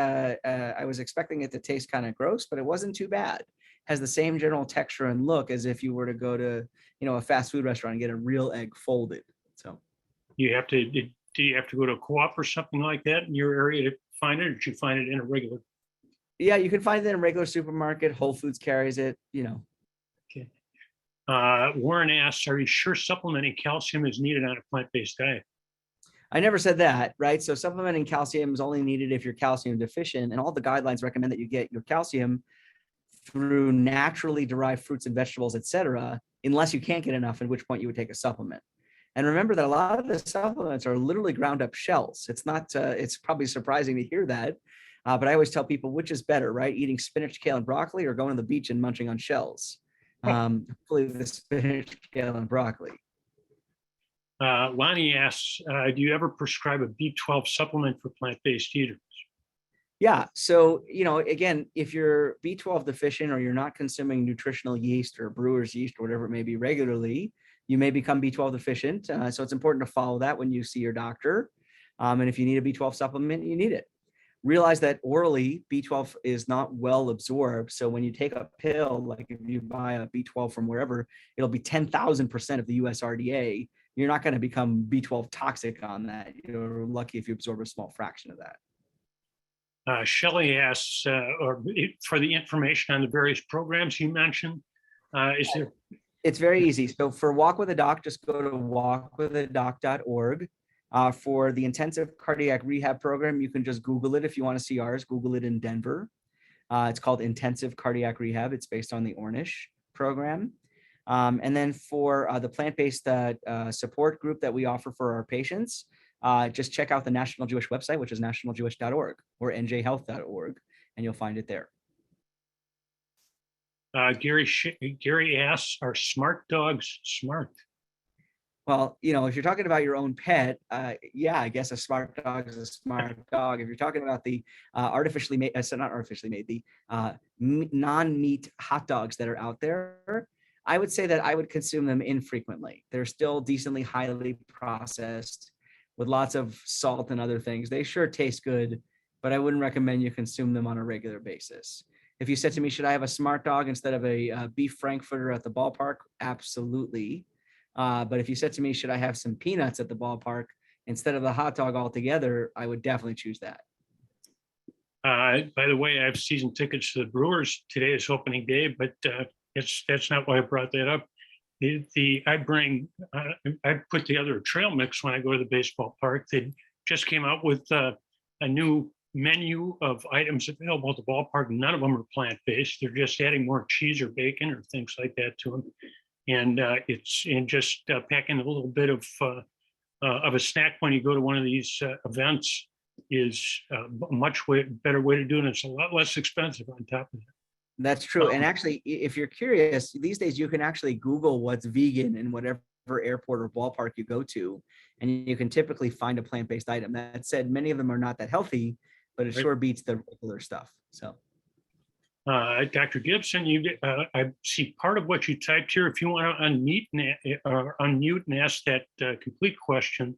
expecting it to taste kind of gross, but it wasn't too bad. Has the same general texture and look as if you were to go to, a fast food restaurant and get a real egg folded. So Do you have to go to a co-op or something like that in your area to find it, or did you find it in a regular? yeah, you can find it in a regular supermarket. Whole Foods carries it, Okay. Warren asks, are you sure supplementing calcium is needed on a plant-based diet? I never said that, right? So supplementing calcium is only needed if you're calcium deficient, and all the guidelines recommend that you get your calcium through naturally derived fruits and vegetables, et cetera, unless you can't get enough, at which point you would take a supplement. And remember that a lot of the supplements are literally ground up shells. It's not, it's probably surprising to hear that, but I always tell people, which is better, right? Eating spinach, kale, and broccoli, or going to the beach and munching on shells? Hopefully the spinach, kale, and broccoli. Lonnie asks, do you ever prescribe a B12 supplement for plant-based eaters? Yeah. So, again, if you're B12 deficient or you're not consuming nutritional yeast or brewer's yeast or whatever it may be regularly, you may become B12 deficient. So it's important to follow that when you see your doctor. And if you need a B12 supplement, you need it. Realize that orally B12 is not well absorbed. So when you take a pill, like if you buy a B12 from wherever, it'll be 10,000% of the US RDA. You're not going to become B12 toxic on that. You're lucky if you absorb a small fraction of that. Shelley asks, for the information on the various programs you mentioned, is there? It's very easy. So for Walk with a Doc, just go to walkwithadoc.org. For the intensive cardiac rehab program, you can just Google it if you want to see ours. Google it in Denver. It's called Intensive Cardiac Rehab. It's based on the Ornish program. And then for the plant-based support group that we offer for our patients, just check out the National Jewish website, which is nationaljewish.org or njhealth.org, and you'll find it there. Gary asks, are smart dogs smart? Well, if you're talking about your own pet, yeah, I guess a smart dog is a smart dog. If you're talking about the artificially made, not artificially made, the non-meat hot dogs that are out there, I would say that I would consume them infrequently. They're still decently highly processed with lots of salt and other things. They sure taste good, but I wouldn't recommend you consume them on a regular basis. If you said to me, should I have a smart dog instead of a beef frankfurter at the ballpark? Absolutely. But if you said to me, should I have some peanuts at the ballpark instead of the hot dog altogether, I would definitely choose that. By the way, I have season tickets to the Brewers. Today is opening day, but that's not why I brought that up. I put together a trail mix when I go to the baseball park. They just came out with a new menu of items available at the ballpark. None of them are plant-based. They're just adding more cheese or bacon or things like that to them. And just packing a little bit of a snack when you go to one of these events is a much better way to do it. And it's a lot less expensive on top of it. That's true. And actually, if you're curious, these days you can actually Google what's vegan in whatever airport or ballpark you go to, and you can typically find a plant-based item. That said, many of them are not that healthy, but it sure beats the regular stuff. So, Dr. Gibson, I see part of what you typed here. If you want to unmute and ask that complete question.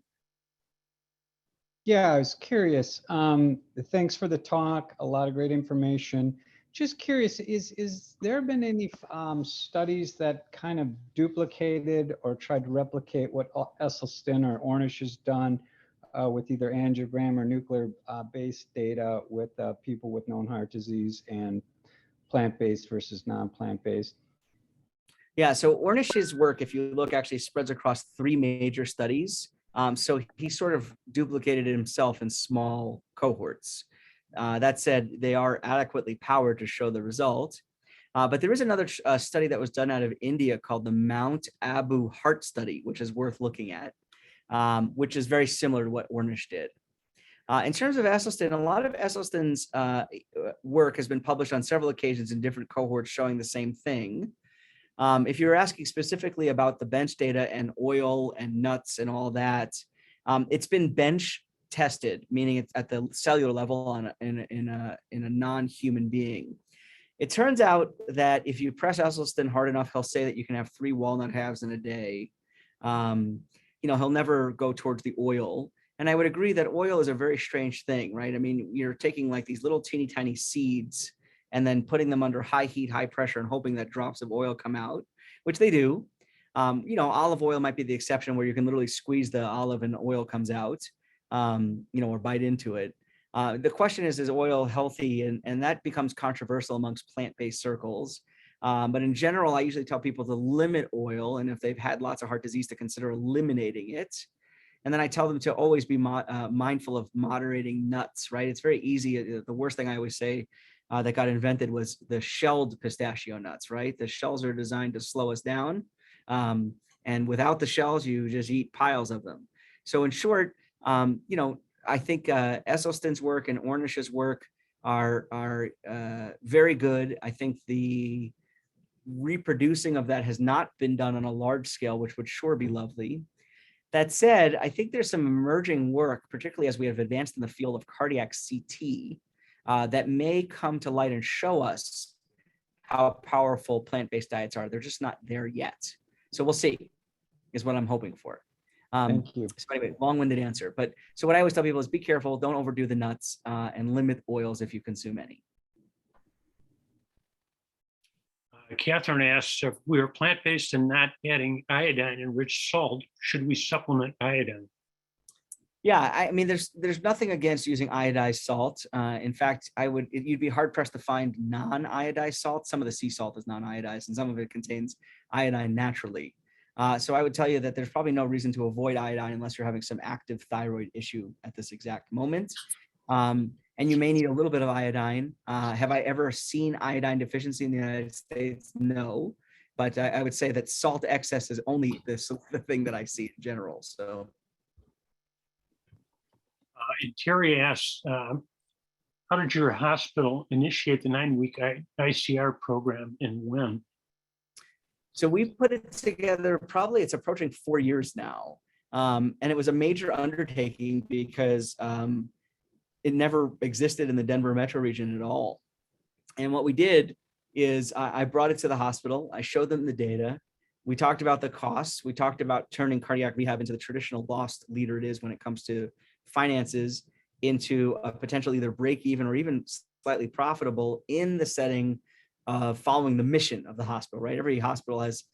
Yeah, I was curious. Thanks for the talk. A lot of great information. Just curious, is there been any studies that kind of duplicated or tried to replicate what Esselstyn or Ornish has done with either angiogram or nuclear-based data with people with known heart disease and plant-based versus non-plant-based? Yeah, so Ornish's work, if you look, actually spreads across 3 major studies. So he sort of duplicated it himself in small cohorts. That said, they are adequately powered to show the result. But there is another study that was done out of India called the Mount Abu Heart Study, which is worth looking at, which is very similar to what Ornish did. In terms of Esselstyn, a lot of Esselstyn's work has been published on several occasions in different cohorts showing the same thing. If you're asking specifically about the bench data and oil and nuts and all that, it's been bench tested, meaning it's at the cellular level in a non-human being. It turns out that if you press Esselstyn hard enough, he'll say that you can have 3 walnut halves in a day. He'll never go towards the oil. And I would agree that oil is a very strange thing, right? I mean, you're taking like these little teeny tiny seeds and then putting them under high heat, high pressure, and hoping that drops of oil come out, which they do. Olive oil might be the exception where you can literally squeeze the olive and oil comes out, or bite into it. The question is oil healthy? And that becomes controversial amongst plant-based circles. But in general, I usually tell people to limit oil. And if they've had lots of heart disease, to consider eliminating it. And then I tell them to always be mindful of moderating nuts, right? It's very easy. The worst thing I always say that got invented was the shelled pistachio nuts, right? The shells are designed to slow us down. And without the shells, you just eat piles of them. So in short, I think Esselstyn's work and Ornish's work are very good. I think the reproducing of that has not been done on a large scale, which would sure be lovely. That said, I think there's some emerging work, particularly as we have advanced in the field of cardiac CT, that may come to light and show us how powerful plant-based diets are. They're just not there yet. So we'll see, is what I'm hoping for. Thank you. So anyway, long-winded answer. But so what I always tell people is be careful, don't overdo the nuts, and limit oils if you consume any. Catherine asks, if we are plant-based and not adding iodine-enriched salt, should we supplement iodine? Yeah, I mean, there's nothing against using iodized salt. In fact, you'd be hard pressed to find non-iodized salt. Some of the sea salt is non-iodized, and some of it contains iodine naturally. So I would tell you that there's probably no reason to avoid iodine unless you're having some active thyroid issue at this exact moment. And you may need a little bit of iodine. Have I ever seen iodine deficiency in the United States? No, but I would say that salt excess is only the thing that I see in general. So. And Terry asks, how did your hospital initiate the 9-week ICR program and when? So we put it together, probably it's approaching 4 years now. And it was a major undertaking because it never existed in the Denver metro region at all. And what we did is I brought it to the hospital. I showed them the data. We talked about the costs. We talked about turning cardiac rehab into the traditional loss leader it is when it comes to finances, into a potential either break even or even slightly profitable in the setting of following the mission of the hospital, right? Every hospital has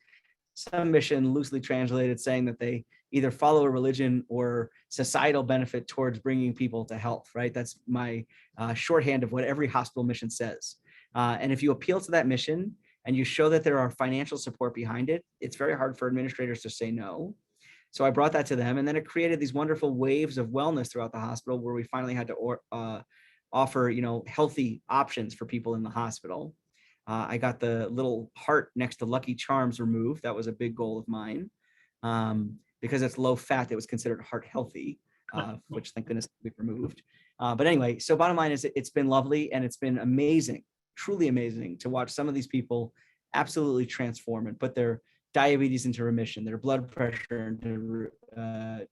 some mission loosely translated saying that they either follow a religion or societal benefit towards bringing people to health, right? That's my shorthand of what every hospital mission says. And if you appeal to that mission and you show that there are financial support behind it, it's very hard for administrators to say no. So I brought that to them, and then it created these wonderful waves of wellness throughout the hospital where we finally had to offer, healthy options for people in the hospital. I got the little heart next to Lucky Charms removed. That was a big goal of mine. Because it's low fat, it was considered heart healthy, which thank goodness we've removed. But anyway, so bottom line is it's been lovely and it's been amazing, truly amazing to watch some of these people absolutely transform and put their diabetes into remission, their blood pressure into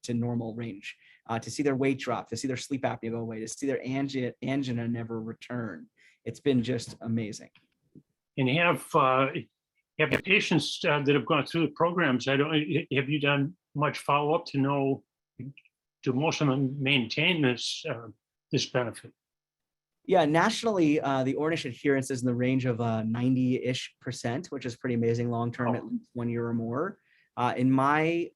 to normal range, to see their weight drop, to see their sleep apnea go away, to see their angina never return. It's been just amazing. And have the patients that have gone through the programs, have you done much follow-up to know, do most of them maintain this benefit? Yeah, nationally, the Ornish adherence is in the range of 90-ish%, which is pretty amazing long-term, at least 1 year or more. In my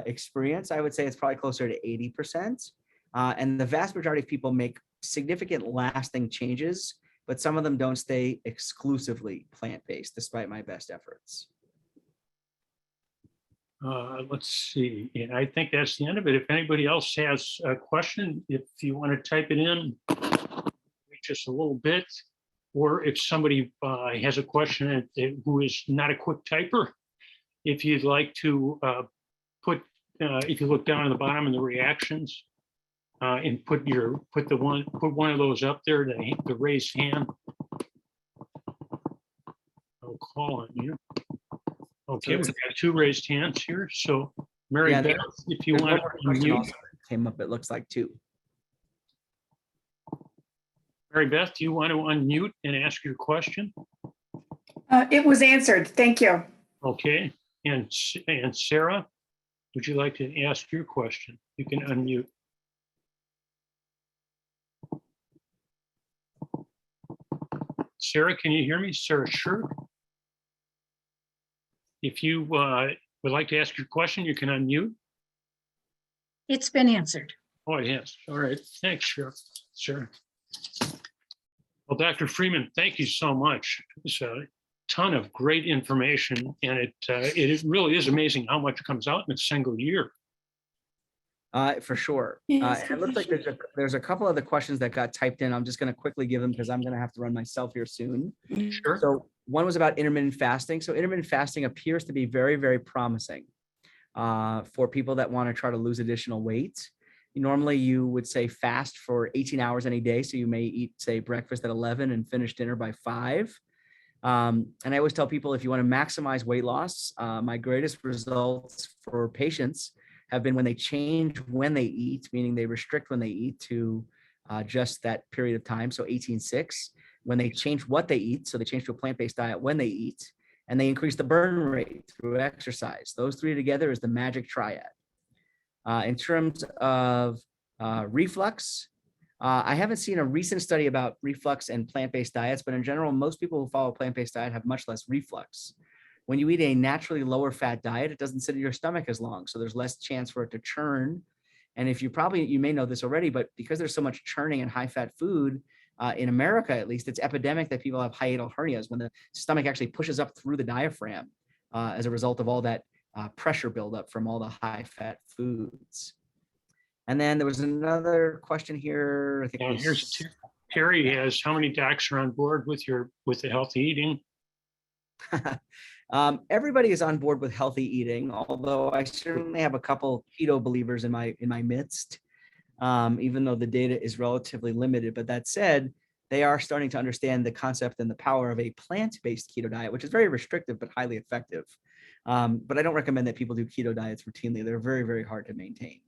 experience, I would say it's probably closer to 80%. And the vast majority of people make significant lasting changes, but some of them don't stay exclusively plant-based, despite my best efforts. Let's see. And I think that's the end of it. If anybody else has a question, if you want to type it in, wait just a little bit. Or if somebody has a question who is not a quick typer, if you'd like to if you look down on the bottom in the reactions and put one of those up there, the raised hand, I'll call on you. Okay, we've got 2 raised hands here. So Mary Yeah, Beth, if you There's want one more to question unmute. also that came up, it looks like too. Mary Beth, do you want to unmute and ask your question? It was answered. Thank you. Okay, and Sarah, would you like to ask your question? You can unmute. Sarah, can you hear me? Sarah, sure. If you would like to ask your question, you can unmute. It's been answered. Oh, it has. All right. Thanks, Sarah. Well, Dr. Freeman, thank you so much. It's a ton of great information, and it really is amazing how much comes out in a single year. For sure. Yes, It looks like there's a couple of the questions that got typed in. I'm just going to quickly give them because I'm going to have to run myself here soon. Sure. So one was about intermittent fasting. So intermittent fasting appears to be very, very promising for people that want to try to lose additional weight. Normally you would say fast for 18 hours any day. So you may eat, say, breakfast at 11 and finish dinner by 5. And I always tell people, if you want to maximize weight loss, my greatest results for patients have been when they change when they eat, meaning they restrict when they eat to just that period of time. So 18-6, when they change what they eat. So they change to a plant-based diet when they eat, and they increase the burn rate through exercise. Those 3 together is the magic triad. In terms of reflux, I haven't seen a recent study about reflux and plant-based diets, but in general, most people who follow a plant-based diet have much less reflux. When you eat a naturally lower fat diet, it doesn't sit in your stomach as long. So there's less chance for it to churn. And if you may know this already, but because there's so much churning in high fat food, in America, at least, it's epidemic that people have hiatal hernias when the stomach actually pushes up through the diaphragm as a result of all that pressure buildup from all the high fat foods. And then there was another question here. I think Here's Terry has, how many docs are on board with the healthy eating? Everybody is on board with healthy eating, although I certainly have a couple keto believers in my midst, even though the data is relatively limited. But that said, they are starting to understand the concept and the power of a plant-based keto diet, which is very restrictive but highly effective. But I don't recommend that people do keto diets routinely. They're very, very hard to maintain.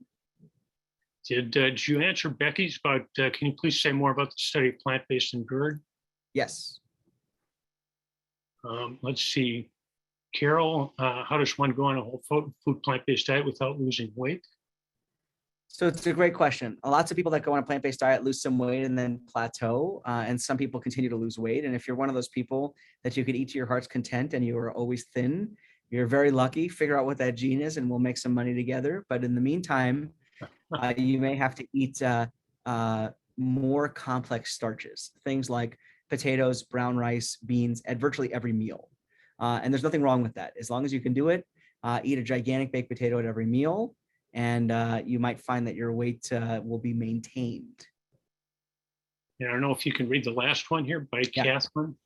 Did you answer Becky's about, can you please say more about the study of plant-based and GERD? Yes. Let's see. Carol, how does one go on a whole food plant-based diet without losing weight? So it's a great question. Lots of people that go on a plant-based diet lose some weight and then plateau, and some people continue to lose weight. And if you're one of those people that you could eat to your heart's content and you are always thin, you're very lucky. Figure out what that gene is and we'll make some money together. But in the meantime, you may have to eat more complex starches, things like potatoes, brown rice, beans at virtually every meal. And there's nothing wrong with that. As long as you can do it, eat a gigantic baked potato at every meal, and you might find that your weight will be maintained. Yeah, I don't know if you can read the last one here by Catherine.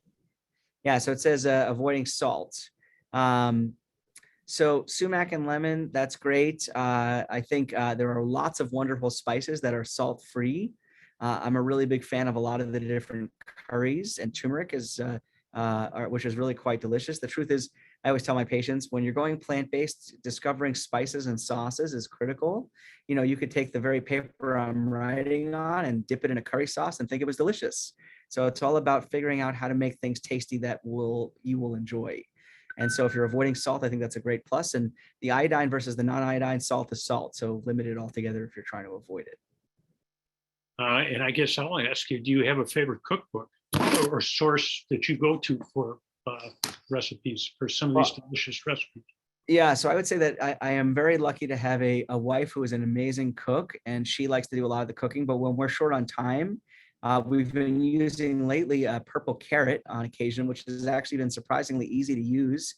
Yeah, so it says avoiding salt. So sumac and lemon, that's great. I think there are lots of wonderful spices that are salt-free. I'm a really big fan of a lot of the different curries, and turmeric is, which is really quite delicious. The truth is, I always tell my patients, when you're going plant-based, discovering spices and sauces is critical. You know, you could take the very paper I'm writing on and dip it in a curry sauce and think it was delicious. So it's all about figuring out how to make things tasty that you will enjoy. And so if you're avoiding salt, I think that's a great plus. And the iodine versus the non-iodine, salt is salt. So limit it altogether if you're trying to avoid it. And I guess I'll ask you, do you have a favorite cookbook or source that you go to for recipes for some of these delicious recipes? Yeah, so I would say that I am very lucky to have a wife who is an amazing cook, and she likes to do a lot of the cooking. But when we're short on time, we've been using lately a purple carrot on occasion, which has actually been surprisingly easy to use,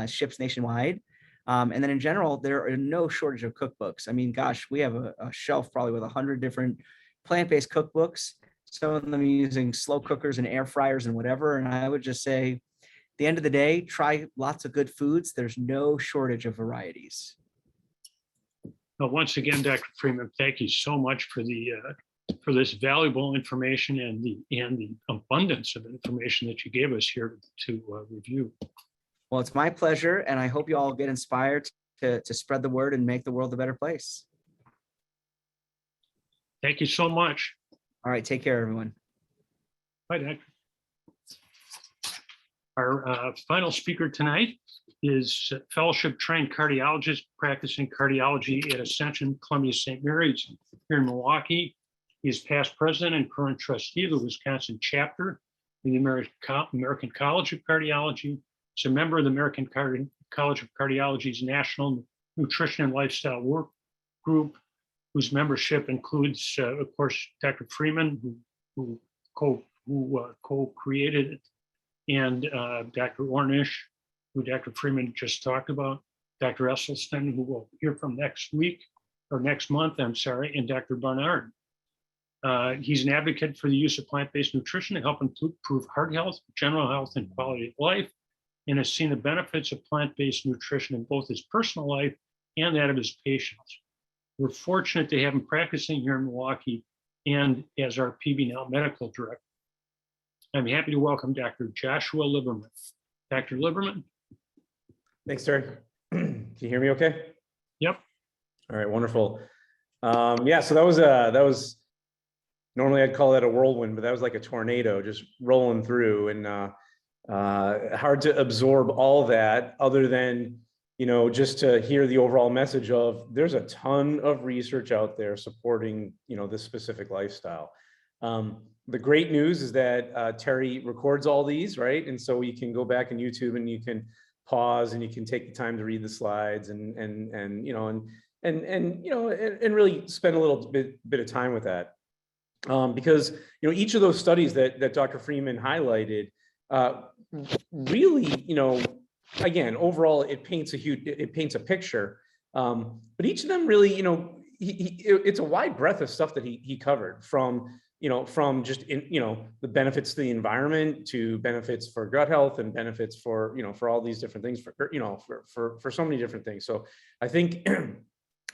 ships nationwide. And then in general, there are no shortage of cookbooks. I mean, gosh, we have a shelf probably with 100 different plant-based cookbooks, some of them using slow cookers and air fryers and whatever. And I would just say, at the end of the day, try lots of good foods. There's no shortage of varieties. Well, once again, Dr. Freeman, thank you so much for this valuable information and the abundance of information that you gave us here to review. Well, it's my pleasure, and I hope you all get inspired to spread the word and make the world a better place. Thank you so much. All right, take care, everyone. Bye, Doctor. Our final speaker tonight is fellowship-trained cardiologist practicing cardiology at Ascension Columbia St. Mary's here in Milwaukee. He is past president and current trustee of the Wisconsin chapter of the American College of Cardiology. He's a member of the American College of Cardiology's National Nutrition and Lifestyle Work Group, whose membership includes, of course, Dr. Freeman, who co-created it, and Dr. Ornish, who Dr. Freeman just talked about, Dr. Esselstyn, who we'll hear from next month, and Dr. Barnard. He's an advocate for the use of plant-based nutrition to help improve heart health, general health, and quality of life, and has seen the benefits of plant-based nutrition in both his personal life and that of his patients. We're fortunate to have him practicing here in Milwaukee and as our PB Now medical director. I'm happy to welcome Dr. Joshua Liberman. Dr. Liberman. Thanks, Terry. Can you hear me okay? Yep. All right, wonderful. Yeah, so that was normally I'd call that a whirlwind, but that was like a tornado just rolling through, and hard to absorb all that other than, just to hear the overall message of there's a ton of research out there supporting, this specific lifestyle. The great news is that Terry records all these, right? And so you can go back on YouTube and you can pause and you can take the time to read the slides and really spend a little bit of time with that. Because, each of those studies that Dr. Freeman highlighted, really, again, overall, it paints a picture, but each of them really, it's a wide breadth of stuff that he covered from just the benefits to the environment to benefits for gut health and benefits for all these different things for so many different things. So I think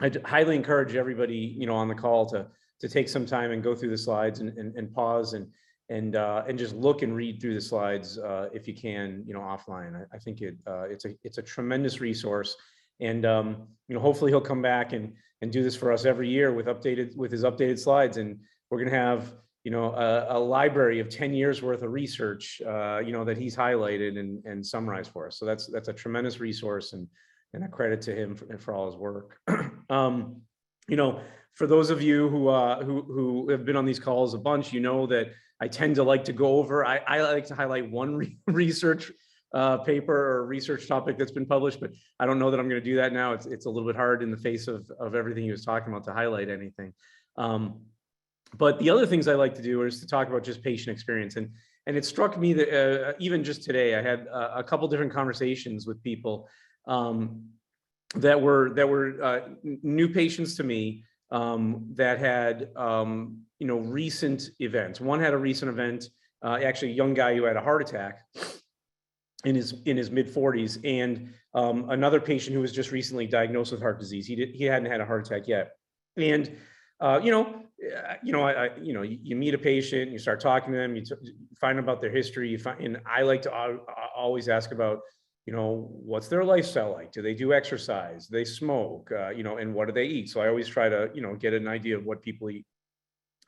I'd highly encourage everybody, on the call to take some time and go through the slides and pause and just look and read through the slides if you can, offline. I think it's a tremendous resource, and hopefully he'll come back and do this for us every year with his updated slides, and we're going to have a library of 10 years worth of research that he's highlighted and summarized for us. So that's a tremendous resource, and a credit to him for all his work. For those of you who have been on these calls a bunch, that I tend to like to go over. I like to highlight one research paper or research topic that's been published, but I don't know that I'm going to do that now. It's a little bit hard in the face of everything he was talking about to highlight anything. But the other things I like to do is to talk about just patient experience. And it struck me that even just today, I had a couple different conversations with people that were new patients to me that had recent events. One had a recent event, actually a young guy who had a heart attack in his mid 40s, and another patient who was just recently diagnosed with heart disease. He hadn't had a heart attack yet, and you meet a patient, you start talking to them, you find about their history, and I like to always ask about, what's their lifestyle like? Do they do exercise? Do they smoke? And what do they eat? So I always try to, get an idea of what people eat.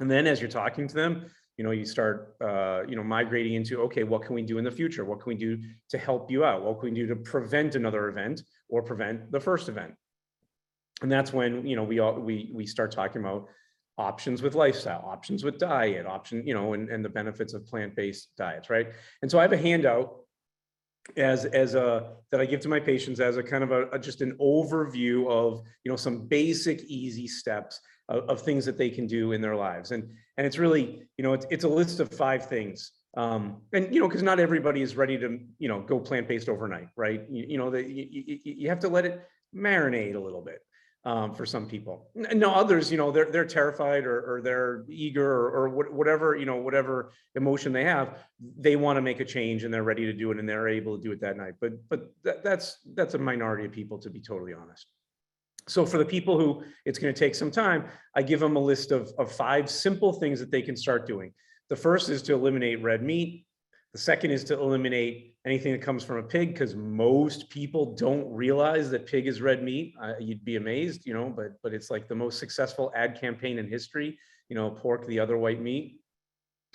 And then as you're talking to them, you start, migrating into, okay, what can we do in the future? What can we do to help you out? What can we do to prevent another event or prevent the first event? And that's when, we start talking about options with lifestyle, options with diet, and the benefits of plant-based diets, right? And so I have a handout that I give to my patients as a kind of just an overview of, some basic easy steps of things that they can do in their lives. And it's really, it's a list of 5 things. Because not everybody is ready to, go plant-based overnight, right? You have to let it marinate a little bit. For some people. No, others, they're terrified or they're eager or whatever, whatever emotion they have, they want to make a change and they're ready to do it and they're able to do it that night. But that's a minority of people, to be totally honest. So for the people who it's going to take some time, I give them a list of 5 simple things that they can start doing. The first is to eliminate red meat. The second is to eliminate anything that comes from a pig, because most people don't realize that pig is red meat. You'd be amazed, but it's like the most successful ad campaign in history, pork, the other white meat.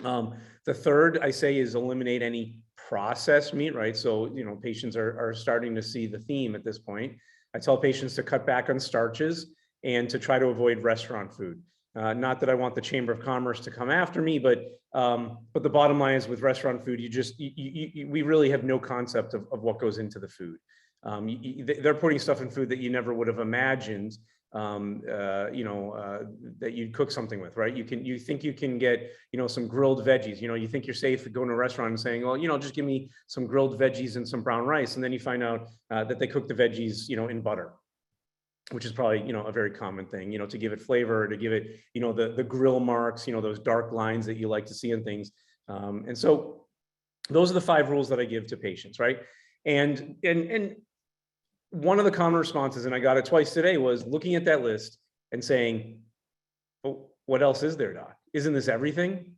The third I say is eliminate any processed meat, right? So, patients are starting to see the theme at this point. I tell patients to cut back on starches and to try to avoid restaurant food. Not that I want the Chamber of Commerce to come after me, but the bottom line is with restaurant food, we really have no concept of what goes into the food. They're putting stuff in food that you never would have imagined, that you'd cook something with, right? You think you can get, some grilled veggies, you think you're safe going to a restaurant and saying, well, just give me some grilled veggies and some brown rice. And then you find out that they cook the veggies, in butter, which is probably, a very common thing, to give it flavor, to give it, the grill marks, those dark lines that you like to see in things. And so those are the 5 rules that I give to patients, right? And one of the common responses, and I got it twice today, was looking at that list and saying, oh, what else is there, doc? Isn't this everything?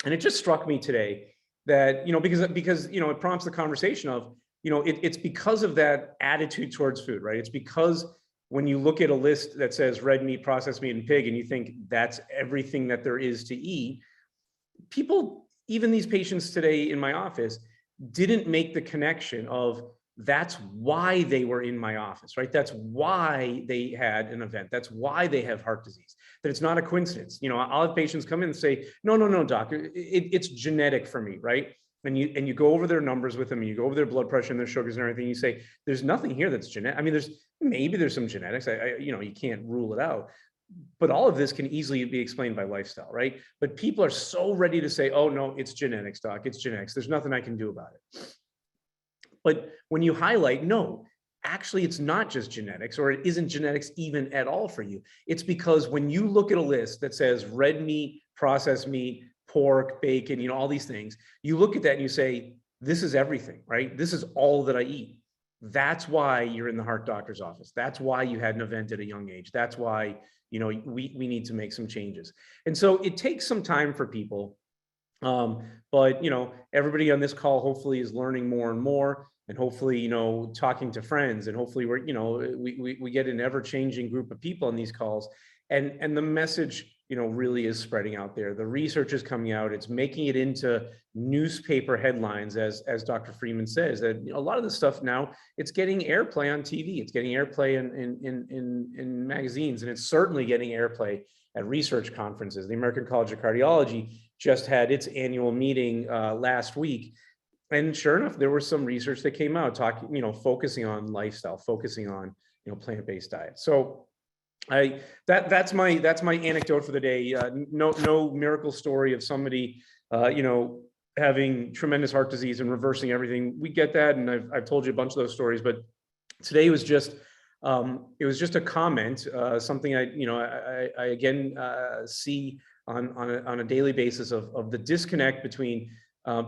And it just struck me today that, because it prompts the conversation of, it's because of that attitude towards food, right? It's because when you look at a list that says red meat, processed meat, and pig, and you think that's everything that there is to eat, people, even these patients today in my office, didn't make the connection of that's why they were in my office, right? That's why they had an event. That's why they have heart disease, that it's not a coincidence. I'll have patients come in and say, no, doc, it's genetic for me, right? And you go over their numbers with them, and you go over their blood pressure and their sugars and everything. You say, there's nothing here that's genetic. I mean, there's some genetics. You can't rule it out, but all of this can easily be explained by lifestyle, right? But people are so ready to say, oh no, it's genetics, doc. It's genetics. There's nothing I can do about it. But when you highlight, no, actually, it's not just genetics, or it isn't genetics even at all for you. It's because when you look at a list that says red meat, processed meat, pork, bacon, all these things, you look at that and you say, this is everything, right? This is all that I eat. That's why you're in the heart doctor's office. That's why you had an event at a young age. That's why, we need to make some changes. And so it takes some time for people. But, everybody on this call hopefully is learning more and more, and hopefully, talking to friends, and hopefully we get an ever-changing group of people on these calls, and the message, really is spreading out there. The research is coming out. It's making it into newspaper headlines, as Dr. Freeman says, that a lot of the stuff now, it's getting airplay on TV. It's getting airplay in magazines, and it's certainly getting airplay at research conferences. The American College of Cardiology just had its annual meeting last week. And sure enough, there was some research that came out talking, focusing on lifestyle, focusing on, plant-based diet. So that's my anecdote for the day. No miracle story of somebody, having tremendous heart disease and reversing everything. We get that, and I've told you a bunch of those stories. But today was just it was just a comment, something I again see on a daily basis of the disconnect between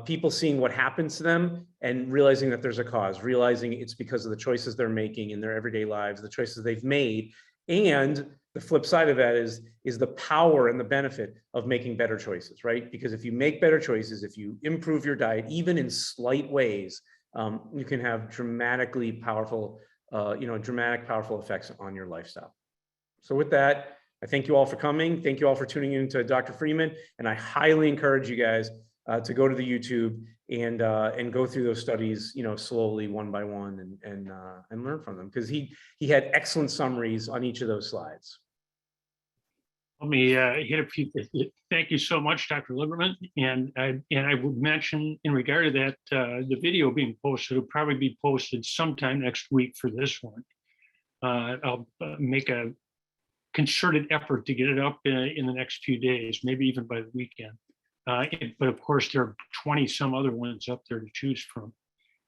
people seeing what happens to them and realizing that there's a cause, realizing it's because of the choices they're making in their everyday lives, the choices they've made. And the flip side of that is the power and the benefit of making better choices, right? Because if you make better choices, if you improve your diet, even in slight ways, you can have dramatically powerful, powerful effects on your lifestyle. So with that, I thank you all for coming. Thank you all for tuning in to Dr. Freeman. And I highly encourage you guys to go to the YouTube and go through those studies, slowly, one by one, and learn from them, because he had excellent summaries on each of those slides. Let me hit a few. Thank you so much, Dr. Lieberman. And I would mention, in regard to that, the video being posted will probably be posted sometime next week for this one. I'll make a concerted effort to get it up in the next few days, maybe even by the weekend. But of course, there are 20 some other ones up there to choose from.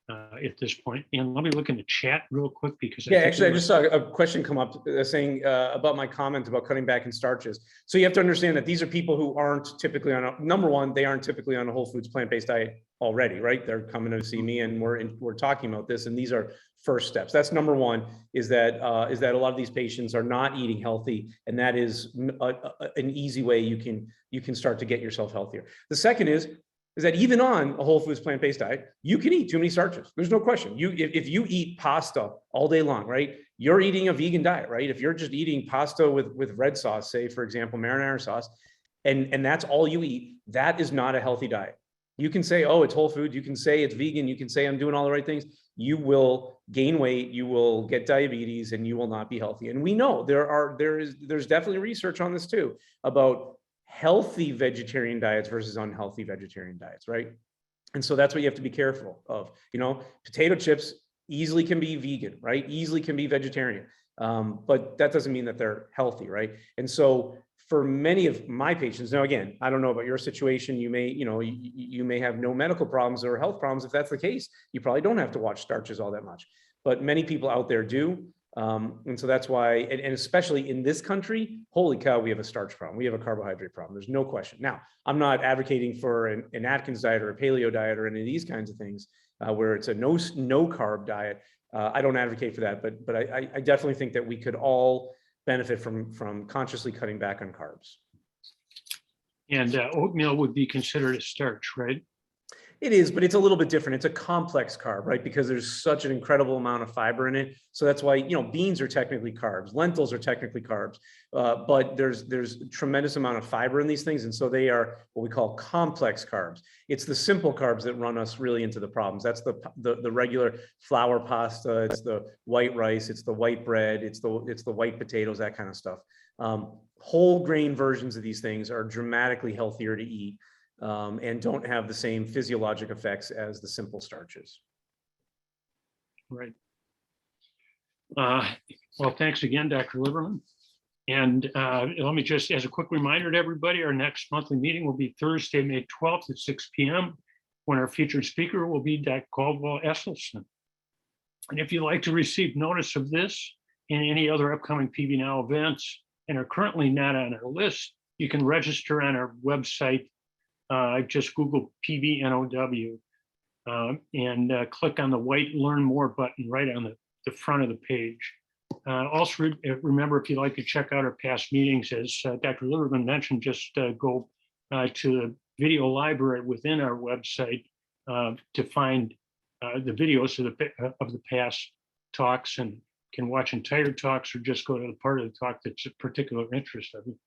at this point. And let me look in the chat real quick because Yeah, think actually, I we just saw a question come up saying about my comment about cutting back in starches. So you have to understand that these are people who aren't typically on number one, they aren't typically on a whole foods plant-based diet already, right? They're coming to see me and we're talking about this, and these are first steps. That's number one, is that a lot of these patients are not eating healthy, and that is an easy way you can start to get yourself healthier. The second is that even on a whole foods plant-based diet, you can eat too many starches. There's no question. If you eat pasta all day long, right? You're eating a vegan diet, right? If you're just eating pasta with red sauce, say for example, marinara sauce, and that's all you eat, that is not a healthy diet. You can say, oh, it's whole food. You can say it's vegan. You can say I'm doing all the right things. You will gain weight. You will get diabetes, and you will not be healthy. And we know there's definitely research on this too about healthy vegetarian diets versus unhealthy vegetarian diets, right? And so that's what you have to be careful of. You know, potato chips easily can be vegan, right? Easily can be vegetarian, but that doesn't mean that they're healthy, right? And so for many of my patients, now again, I don't know about your situation. You may, you may have no medical problems or health problems. If that's the case, you probably don't have to watch starches all that much. But many people out there do. And so that's why, and especially in this country, holy cow, we have a starch problem. We have a carbohydrate problem. There's no question. Now, I'm not advocating for an Atkins diet or a paleo diet or any of these kinds of things where it's a no carb diet. I don't advocate for that, but I definitely think that we could all benefit from consciously cutting back on carbs. And oatmeal would be considered a starch, right? It is, but it's a little bit different. It's a complex carb, right? Because there's such an incredible amount of fiber in it. So that's why, beans are technically carbs, lentils are technically carbs, but there's a tremendous amount of fiber in these things. And so they are what we call complex carbs. It's the simple carbs that run us really into the problems. That's the regular flour pasta, it's the white rice, it's the white bread, it's the white potatoes, that kind of stuff. Whole grain versions of these things are dramatically healthier to eat. And don't have the same physiologic effects as the simple starches. Right. Well, thanks again, Dr. Lieberman. And let me just, as a quick reminder to everybody, our next monthly meeting will be Thursday, May 12th at 6 p.m. when our featured speaker will be Dr. Caldwell Esselstyn. And if you'd like to receive notice of this and any other upcoming PV Now events and are currently not on our list, you can register on our website. Just Google PVNOW and click on the white Learn More button right on the front of the page. Also, remember, if you'd like to check out our past meetings, as Dr. Lieberman mentioned, just go to the video library within our website to find the videos of the past talks, and can watch entire talks or just go to the part of the talk that's of particular interest of you.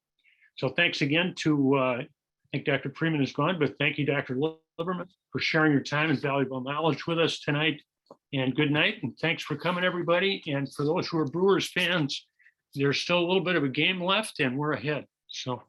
So thanks again to I think Dr. Freeman is gone, but thank you, Dr. Lieberman, for sharing your time and valuable knowledge with us tonight. And good night, and thanks for coming, everybody. And for those who are Brewers fans, there's still a little bit of a game left, and we're ahead. So